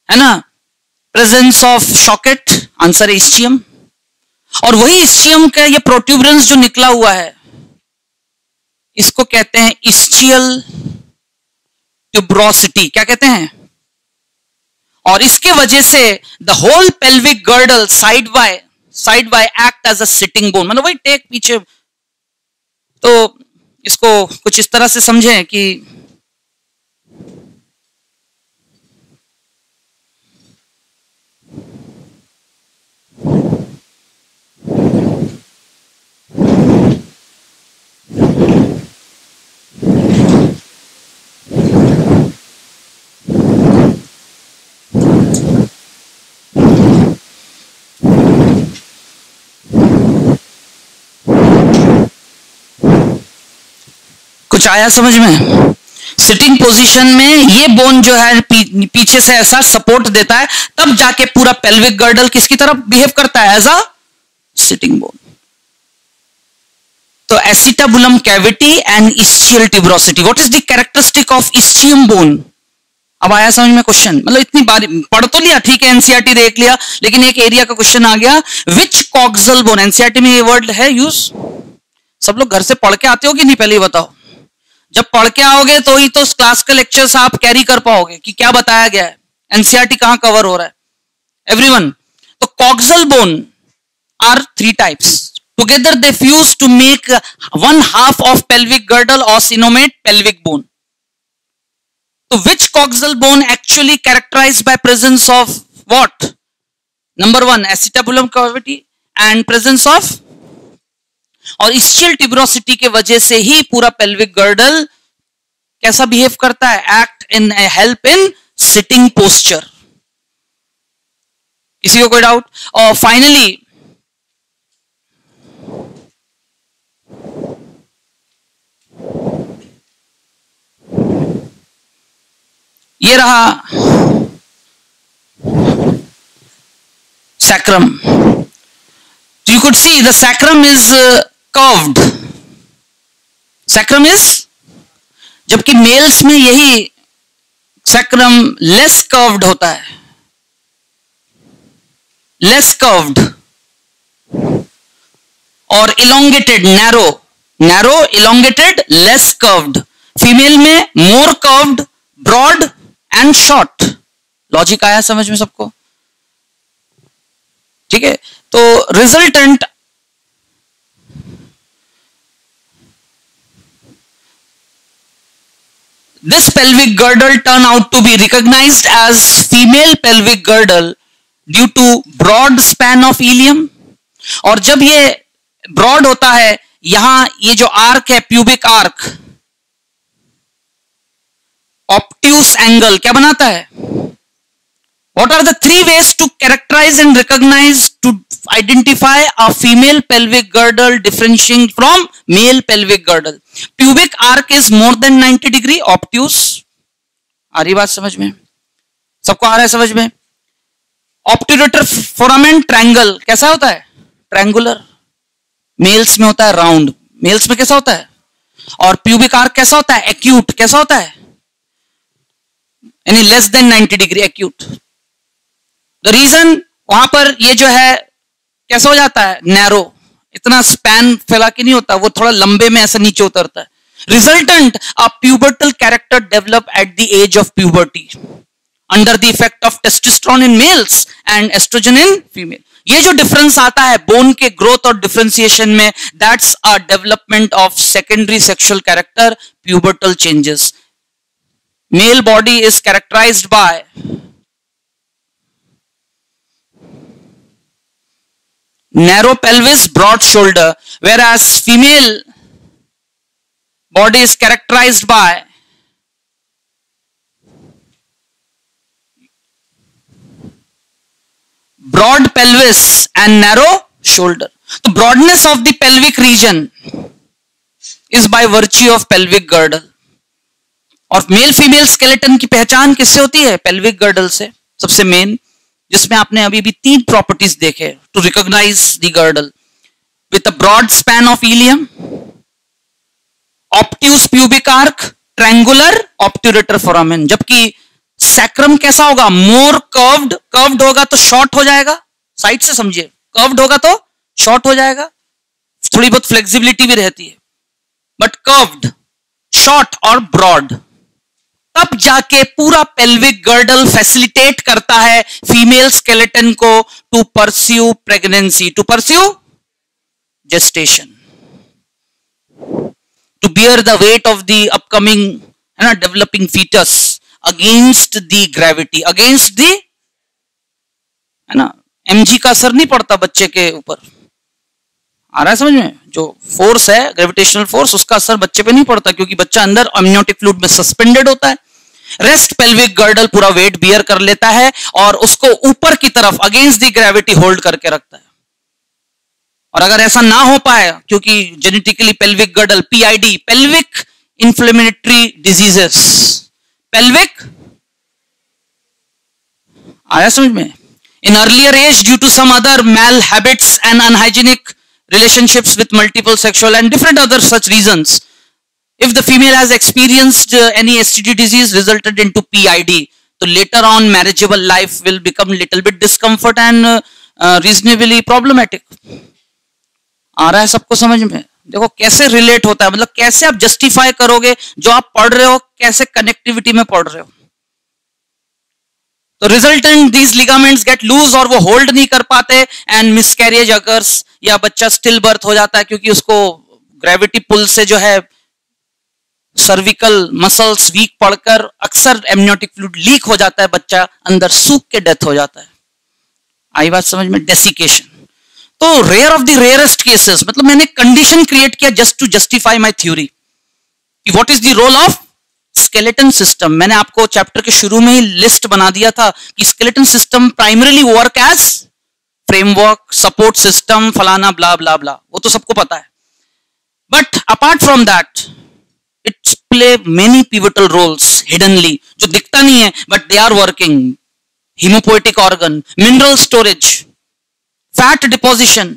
है ना, प्रेजेंस ऑफ शॉकेट. आंसर है इस्चियम. और वही इस्चियम का ये प्रोट्यूबरेंस जो निकला हुआ है, इसको कहते हैं इस्चियल ट्यूब्रोसिटी. क्या कहते हैं? और इसके वजह से the whole pelvic girdle side by act as a sitting bone. मतलब वही टेक पीछे. तो इसको कुछ इस तरह से समझें कि कुछ आया समझ में? सिटिंग पोजीशन में ये बोन जो है पीछे से ऐसा सपोर्ट देता है, तब जाके पूरा पेल्विक गर्डल किसकी तरफ बिहेव करता है? As a sitting bone. तो acetabulum cavity and ischial tuberosity. What is the characteristic of ischium bone? अब आया समझ में क्वेश्चन? मतलब इतनी बारी पढ़ तो लिया, ठीक है, एनसीईआरटी देख लिया, लेकिन एक एरिया का क्वेश्चन आ गया. विच कॉक्सल बोन. एनसीईआरटी में ये वर्ड है यूज. सब लोग घर से पढ़ के आते हो कि नहीं? पहले बताओ. जब पढ़ के आओगे तो ही तो क्लास के लेक्चर्स आप कैरी कर पाओगे कि क्या बताया गया है, एनसीईआरटी कहां कवर हो रहा है. एवरीवन. तो coxal bone are 3 types. Together they fuse to make 1/2 of pelvic girdle or sinomate pelvic bone. So which coxal bone actually characterized by presence of what? Number 1, acetabulum cavity and presence of, और ischial tuberosity के वजह से ही पूरा pelvic girdle कैसा behave करता है? Act in help in sitting posture. किसी को कोई डाउट? और फाइनली ये रहा sacrum. You could see the sacrum is curved. Sacrum is, जबकि मेल्स में यही sacrum less curved होता है. Less curved और elongated, narrow, elongated, less curved. Female में more curved, broad and short. Logic आया समझ में सबको? ठीक है. तो resultant this pelvic girdle turn out to be recognized as female pelvic girdle due to broad span of ilium. और जब ये ब्रॉड होता है, यहां ये जो आर्क है, प्यूबिक आर्क, ऑप्ट्यूस एंगल क्या बनाता है? What are the 3 ways to characterize and recognize to identify a female pelvic girdle differentiating from male pelvic girdle? Pubic arc is more than 90 degree, obtuse. आ रही बात समझ में? सबको आ रहा है समझ में? Obturator foramen triangle कैसा होता है? Triangular. मेल्स में होता है राउंड. मेल्स में कैसा होता है? और pubic arc कैसा होता है? Acute. कैसा होता है? यानी less than 90 degree acute. The reason वहां पर ये जो है कैसा हो जाता है? नैरो. इतना स्पैन फैला के नहीं होता, वो थोड़ा लंबे में ऐसा नीचे उतरता है. Resultant a pubertal character develop at the age of puberty under the effect of testosterone in males and estrogen in female. ये जो डिफरेंस आता है बोन के ग्रोथ और डिफरेंशिएशन में, that's a development of secondary sexual character, pubertal changes. Male body is characterised by narrow pelvis, broad shoulder, whereas female body is characterized by broad pelvis and narrow shoulder. तो broadness of the pelvic region is by virtue of pelvic girdle. और mail female skeleton की पहचान किससे होती है? Pelvic girdle से, सबसे main, जिसमें आपने अभी भी 3 प्रॉपर्टीज देखे to recognize the girdle, with a broad span of ilium, obtuse pubic arch, triangular obturator foramen. जबकि सैक्रम कैसा होगा? मोर कर्व्ड. कर्व्ड होगा तो शॉर्ट हो जाएगा, साइड से समझिए, कर्व्ड होगा तो शॉर्ट हो जाएगा, थोड़ी बहुत फ्लेक्सिबिलिटी भी रहती है, बट कर्व्ड, शॉर्ट और ब्रॉड, तब जाके पूरा पेल्विक गर्डल फैसिलिटेट करता है फीमेल स्केलेटन को to pursue pregnancy, to pursue gestation, to bear the weight of the upcoming developing fetus against the gravity, against the mg का असर नहीं पड़ता बच्चे के ऊपर, आ रहा है समझ में? जो फोर्स है ग्रेविटेशनल फोर्स, उसका असर बच्चे पे नहीं पड़ता क्योंकि बच्चा अंदर अम्नियोटिक फ्लूइड में सस्पेंडेड होता है. रेस्ट पेल्विक गर्डल पूरा वेट बियर कर लेता है और उसको ऊपर की तरफ अगेंस्ट द ग्रेविटी होल्ड करके रखता है. और अगर ऐसा ना हो पाए, क्योंकि genetically pelvic girdle, PID, pelvic inflammatory diseases, pelvic, आया समझ में? In earlier age due to some other mal habits and unhygienic relationships with multiple sexual and different other such reasons, if the female has experienced any STD disease resulted into PID, so later on marriageable life will become little bit discomfort and reasonably problematic. आ रहा है सबको समझ में? देखो कैसे relate होता है, मतलब कैसे आप जस्टिफाई करोगे जो आप पढ़ रहे हो, कैसे कनेक्टिविटी में पढ़ रहे हो. तो resultant these ligaments get loose और वो होल्ड नहीं कर पाते एंड मिसकैरियज अकर्स, या बच्चा स्टिल बर्थ हो जाता है क्योंकि उसको ग्रेविटी पुल से जो है सर्विकल मसल्स वीक पड़कर अक्सर एमनियोटिक फ्लूइड लीक हो जाता है, बच्चा अंदर सूख के डेथ हो जाता है. आई बात समझ में? डेसिकेशन. तो rare of the rarest cases, मतलब मैंने कंडीशन क्रिएट किया just to justify my theory कि what is the role of skeleton system. मैंने आपको चैप्टर के शुरू में ही लिस्ट बना दिया था कि skeleton system primarily work as framework, support system, फलाना ब्ला ब्ला ब्ला, वो तो सबको पता है. But apart from that it's play many pivotal roles hiddenly, जो दिखता नहीं है but they are working. Haemopoietic organ, mineral storage, fat deposition,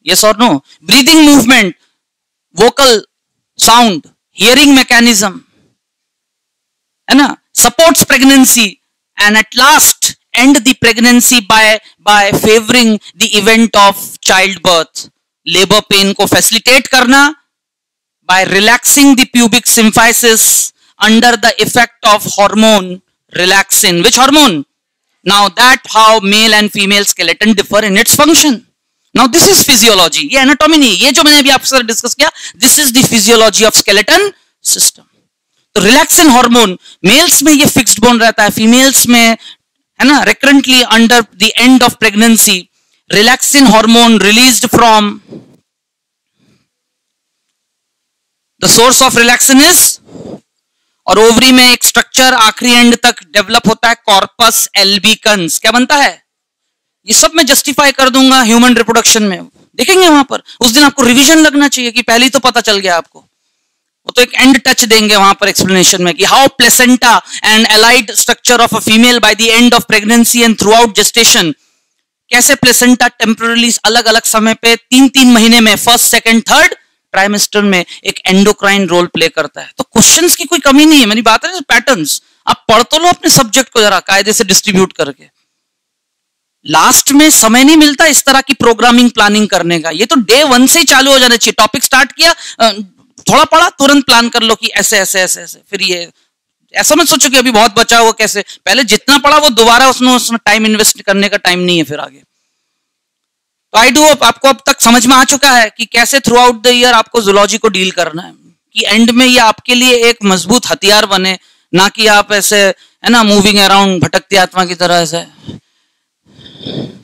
yes और no, breathing movement, vocal sound, hearing mechanism, है ना, supports pregnancy, and at last end the pregnancy by favoring the event of childbirth. Labor pain को facilitate करना by relaxing the pubic symphysis under the effect of hormone relaxin. Which hormone? Now that how male and female skeleton differ in its function. Now this is physiology. ये anatomy नहीं, ये जो मैंने अभी आपसे discuss किया, this is the physiology of skeleton system. तो relaxin hormone mails में ये फिक्स्ड बोन रहता है, फीमेल्स में है ना recurrently under the end of pregnancy, relaxin hormone released from the source of relaxin is, और ओवरी में एक स्ट्रक्चर आखिरी एंड तक डेवलप होता है, कॉर्पस एल्बिकन्स. क्या बनता है? ये सब मैं जस्टिफाई कर दूंगा ह्यूमन रिप्रोडक्शन में, देखेंगे वहां पर. उस दिन आपको रिवीजन लगना चाहिए कि पहले ही तो पता चल गया आपको. वो तो एक एंड टच देंगे वहां पर एक्सप्लेनेशन में कि how placenta and allied structure of a female by the end of pregnancy and through out gestation, कैसे प्लेसेंटा टेम्पररी अलग अलग समय पे 3-3 महीने में फर्स्ट सेकंड थर्ड ट्राइमेस्टर में एक एंडोक्राइन रोल प्ले करता है. तो क्वेश्चंस की कोई कमी नहीं है, मेरी बात है पैटर्न्स. आप पढ़ तो लो अपने सब्जेक्ट को जरा कायदे से डिस्ट्रीब्यूट करके. लास्ट में समय नहीं मिलता इस तरह की प्रोग्रामिंग प्लानिंग करने का. ये तो डे 1 से ही चालू हो जाना चाहिए. टॉपिक स्टार्ट किया, थोड़ा पढ़ा, तुरंत प्लान कर लो कि ऐसे ऐसे ऐसे ऐसे. फिर ये ऐसा मत सोचो कि अभी बहुत बचा हुआ, कैसे पहले जितना पढ़ा वो दोबारा उसमें टाइम इन्वेस्ट करने का टाइम नहीं है फिर आगे. तो आई डू होप आपको अब तक समझ में आ चुका है कि कैसे थ्रू आउट द ईयर आपको जूलॉजी को डील करना है, कि एंड में ये आपके लिए एक मजबूत हथियार बने, ना कि आप ऐसे है ना मूविंग अराउंड भटकती आत्मा की तरह. ऐसे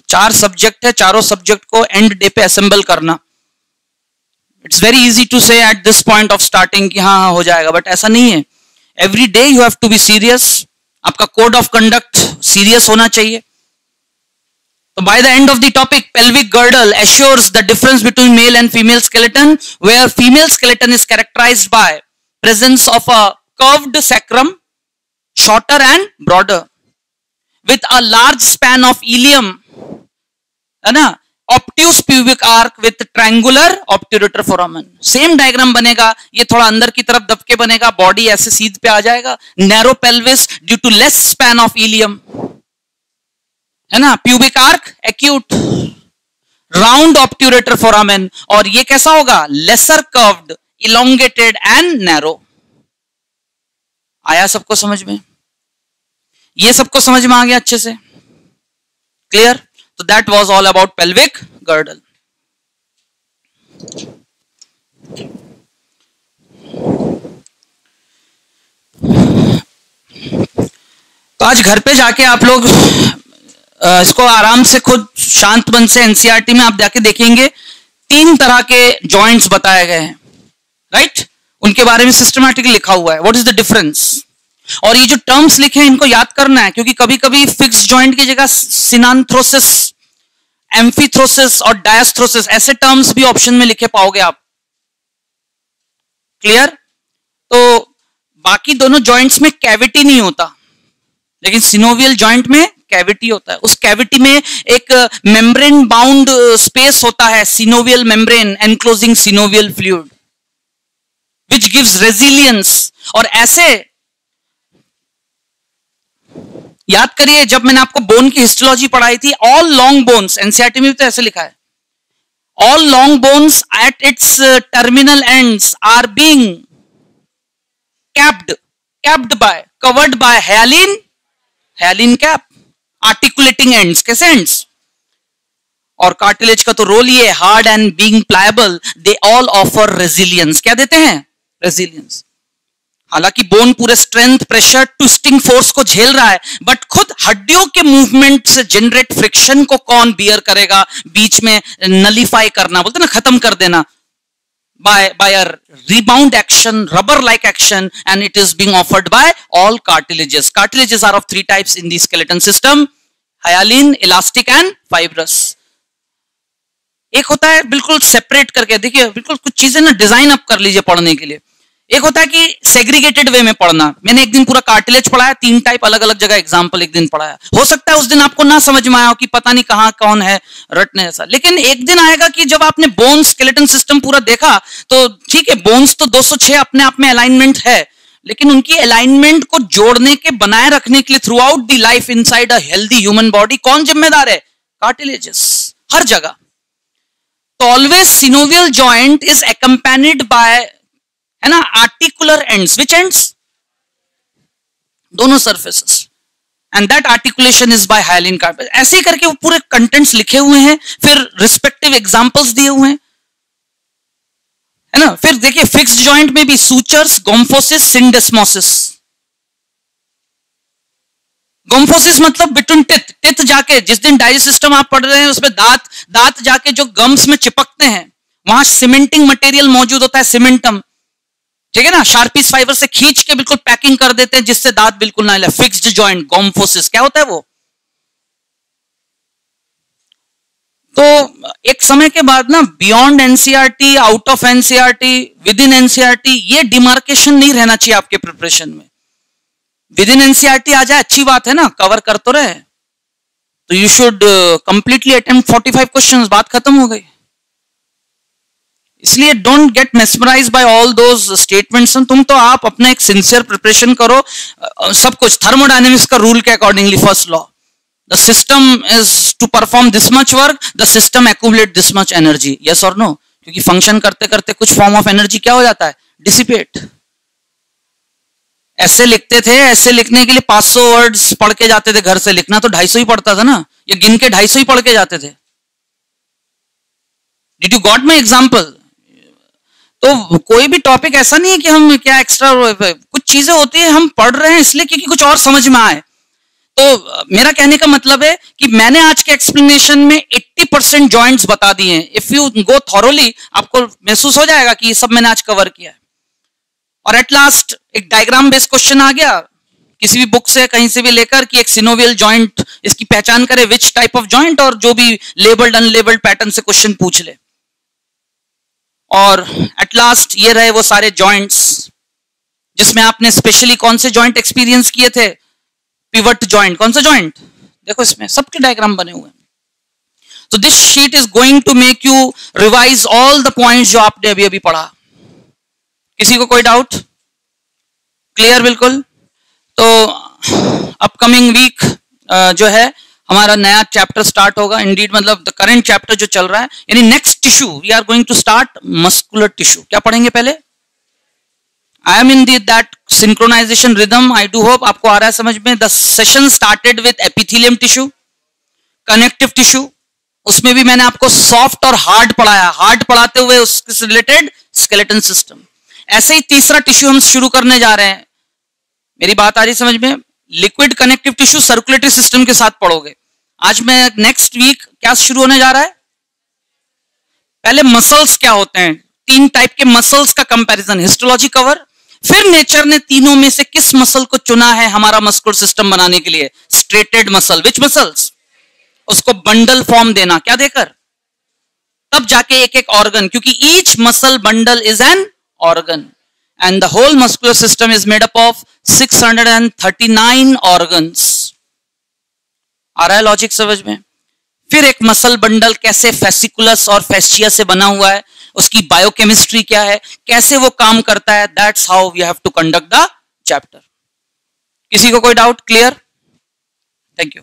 4 सब्जेक्ट है, चारों सब्जेक्ट को एंड डे पे असेंबल करना. It's very easy to say at this point of starting कि हाँ हो जाएगा, बट ऐसा नहीं है. Every day you have to be serious. आपका कोड ऑफ कंडक्ट सीरियस होना चाहिए. So by the end of the topic, pelvic girdle assures the difference between male and female skeleton, where female skeleton is characterized by presence of a curved sacrum, shorter and broader, with a large span of ilium, है ना, obtuse pubic arc with triangular obturator foramen. Same diagram बनेगा, ये थोड़ा अंदर की तरफ दबके बनेगा, body ऐसे सीध पे आ जाएगा, narrow pelvis due to less span of ilium, है ना, pubic arch acute, round obturator foramen, और ये कैसा होगा, lesser curved, elongated and narrow. आया सबको समझ में? ये सबको समझ में आ गया अच्छे से? क्लियर? तो that was all about pelvic girdle. तो आज घर पे जाके आप लोग इसको आराम से खुद शांत मन से एनसीईआरटी में आप जाके देखेंगे, 3 तरह के जॉइंट्स बताए गए हैं, राइट? उनके बारे में सिस्टमैटिकली लिखा हुआ है, व्हाट इज द डिफरेंस. और ये जो टर्म्स लिखे हैं इनको याद करना है, क्योंकि कभी कभी फिक्स जॉइंट की जगह सिनांथ्रोसिस, एम्फीथ्रोसिस और डायस्थ्रोसिस ऐसे टर्म्स भी ऑप्शन में लिखे पाओगे आप. क्लियर? तो बाकी दोनों जॉइंट्स में कैविटी नहीं होता, लेकिन सिनोवियल जॉइंट में कैविटी होता है. उस कैविटी में एक मेम्ब्रेन बाउंड स्पेस होता है, synovial membrane enclosing synovial fluid, which gives resilience. और ऐसे याद करिए, जब मैंने आपको बोन की हिस्टोलॉजी पढ़ाई थी, ऑल लॉन्ग बोन्स, एनसीईआरटी में भी तो ऐसे लिखा है, all long bones at its terminal ends are being capped by, covered by hyaline cap, articulating ends. कैसे एंड्स? और कार्टिलेज का तो रोल ये, hard and being pliable, they all offer resilience. क्या देते हैं? रेजिलियंस. हालांकि बोन पूरे स्ट्रेंथ, प्रेशर, ट्विस्टिंग फोर्स को झेल रहा है, बट खुद हड्डियों के मूवमेंट से जनरेट फ्रिक्शन को कौन बियर करेगा? बीच में नलीफाई करना बोलते ना, खत्म कर देना, by a rebound action, rubber like action, and it is being offered by all cartilages. Cartilages are of 3 types in the skeleton system: hyaline, elastic and fibrous. एक होता है बिल्कुल सेपरेट करके, देखिए बिल्कुल कुछ चीजें ना डिजाइन अप कर लीजिए पढ़ने के लिए. एक होता है कि सेग्रीगेटेड वे में पढ़ना. मैंने एक दिन पूरा कार्टिलेज पढ़ाया, 3 टाइप अलग अलग जगह एग्जांपल एक दिन पढ़ाया. हो सकता है उस दिन आपको ना समझ में आया हो कि पता नहीं कहां कौन है रटने जैसा, लेकिन एक दिन आएगा कि जब आपने बोन स्केलेटन सिस्टम पूरा देखा, तो ठीक है, बोन्स तो 206 अपने आप में अलाइनमेंट है, लेकिन उनकी अलाइनमेंट को जोड़ने के, बनाए रखने के लिए throughout the life inside a healthy human body कौन जिम्मेदार है? कार्टिलेजेस, हर जगह. तो always synovial joint is accompanied by, है ना, आर्टिकुलर एंड्स. Which ends? दोनों surfaces. And that articulation is by hyaline carpet. ऐसे ही करके वो पूरे कंटेंट्स लिखे हुए हैं, फिर रिस्पेक्टिव एग्जांपल्स दिए हुए हैं, है ना. फिर देखिए फिक्स्ड जॉइंट में भी सूचर्स, गोम्फोसिस, सिंडेस्मोसिस. गोम्फोसिस मतलब बिटवीन टिथ जाके, जिस दिन डाइजेस्ट सिस्टम आप पढ़ रहे हैं उसमें दांत जाके जो गम्स में चिपकते हैं, वहां सीमेंटिंग मटेरियल मौजूद होता है, सीमेंटम, ठीक है ना. शार्पीस फाइबर से खींच के बिल्कुल पैकिंग कर देते हैं जिससे दांत बिल्कुल ना हिले. Fixed joint, gomphosis. क्या होता है वो? तो एक समय के बाद ना, beyond NCERT, out of NCERT, with in NCERT, ये डिमार्केशन नहीं रहना चाहिए आपके प्रिपरेशन में. विद इन एनसीईआरटी आ जाए, अच्छी बात है ना, कवर कर तो रहे. तो you should completely attempt 45 questions, बात खत्म हो गई. इसलिए don't get mesmerize by all those statements. तुम तो आप अपना एक सिंसियर प्रिपरेशन करो, सब कुछ थर्मोडायनेमिक्स का रूल के accordingly. First law, the system is to perform this much work, the system accumulate this much energy. Yes और नो? क्योंकि फंक्शन करते करते कुछ फॉर्म ऑफ एनर्जी क्या हो जाता है? डिसिपेट. ऐसे लिखते थे, ऐसे लिखने के लिए 500 वर्ड्स पढ़ के जाते थे घर से. लिखना तो 250 ही पढ़ता था ना, ये गिन के 250 ही पढ़ के जाते थे. Did you got my example? तो कोई भी टॉपिक ऐसा नहीं है कि हम क्या एक्स्ट्रा, कुछ चीजें होती है हम पढ़ रहे हैं इसलिए क्योंकि कुछ और समझ में आए. तो मेरा कहने का मतलब है कि मैंने आज के एक्सप्लेनेशन में 80% जॉइंट्स बता दिए हैं. इफ यू गो थॉरोली, आपको महसूस हो जाएगा कि ये सब मैंने आज कवर किया है. और एट लास्ट एक डायग्राम बेस्ड क्वेश्चन आ गया किसी भी बुक से कहीं से भी लेकर कि एक सिनोवियल जॉइंट इसकी पहचान करे, विच टाइप ऑफ जॉइंट, और जो भी लेबल्ड अनलेबल्ड पैटर्न से क्वेश्चन पूछ ले। और एट लास्ट ये रहे वो सारे जॉइंट्स जिसमें आपने स्पेशली कौन से जॉइंट एक्सपीरियंस किए थे? Pivot joint. कौन सा जॉइंट? देखो इसमें सबके डायग्राम बने हुए हैं। तो this sheet is going to make you revise all the points जो आपने अभी अभी पढ़ा। किसी को कोई डाउट? क्लियर बिल्कुल। तो अपकमिंग वीक जो है हमारा नया चैप्टर स्टार्ट होगा। इंडीड मतलब द करंट चैप्टर जो चल रहा है, यानी next tissue we are going to start muscular tissue. क्या पढ़ेंगे पहले? I am in that synchronization rhythm. I do hope आपको आ रहा है समझ में। The session started with epithelium tissue, connective tissue, उसमें भी मैंने आपको सॉफ्ट और हार्ड पढ़ाया। हार्ड पढ़ाते हुए उससे रिलेटेड स्केलेटन सिस्टम। ऐसे ही तीसरा टिश्यू हम शुरू करने जा रहे हैं। मेरी बात आ रही समझ में? Liquid connective tissue circulatory system के साथ पढ़ोगे। आज मैं नेक्स्ट वीक क्या शुरू होने जा रहा है? पहले मसल्स क्या होते हैं, 3 टाइप के मसल्स का कंपैरिजन, हिस्टोलॉजी कवर। फिर नेचर ने तीनों में से किस मसल को चुना है हमारा मस्कुलर सिस्टम बनाने के लिए? Striated muscle. Which muscles? उसको बंडल फॉर्म देना। क्या देकर? तब जाके एक एक ऑर्गन, क्योंकि each muscle bundle is an organ and the whole muscular system is made up of 639 organs। आ रहा है लॉजिक समझ में? फिर एक मसल बंडल कैसे फेसिकुलस और फेस्चिया से बना हुआ है, उसकी बायोकेमिस्ट्री क्या है, कैसे वो काम करता है, that's how we have to conduct the chapter. किसी को कोई डाउट? क्लियर? Thank you.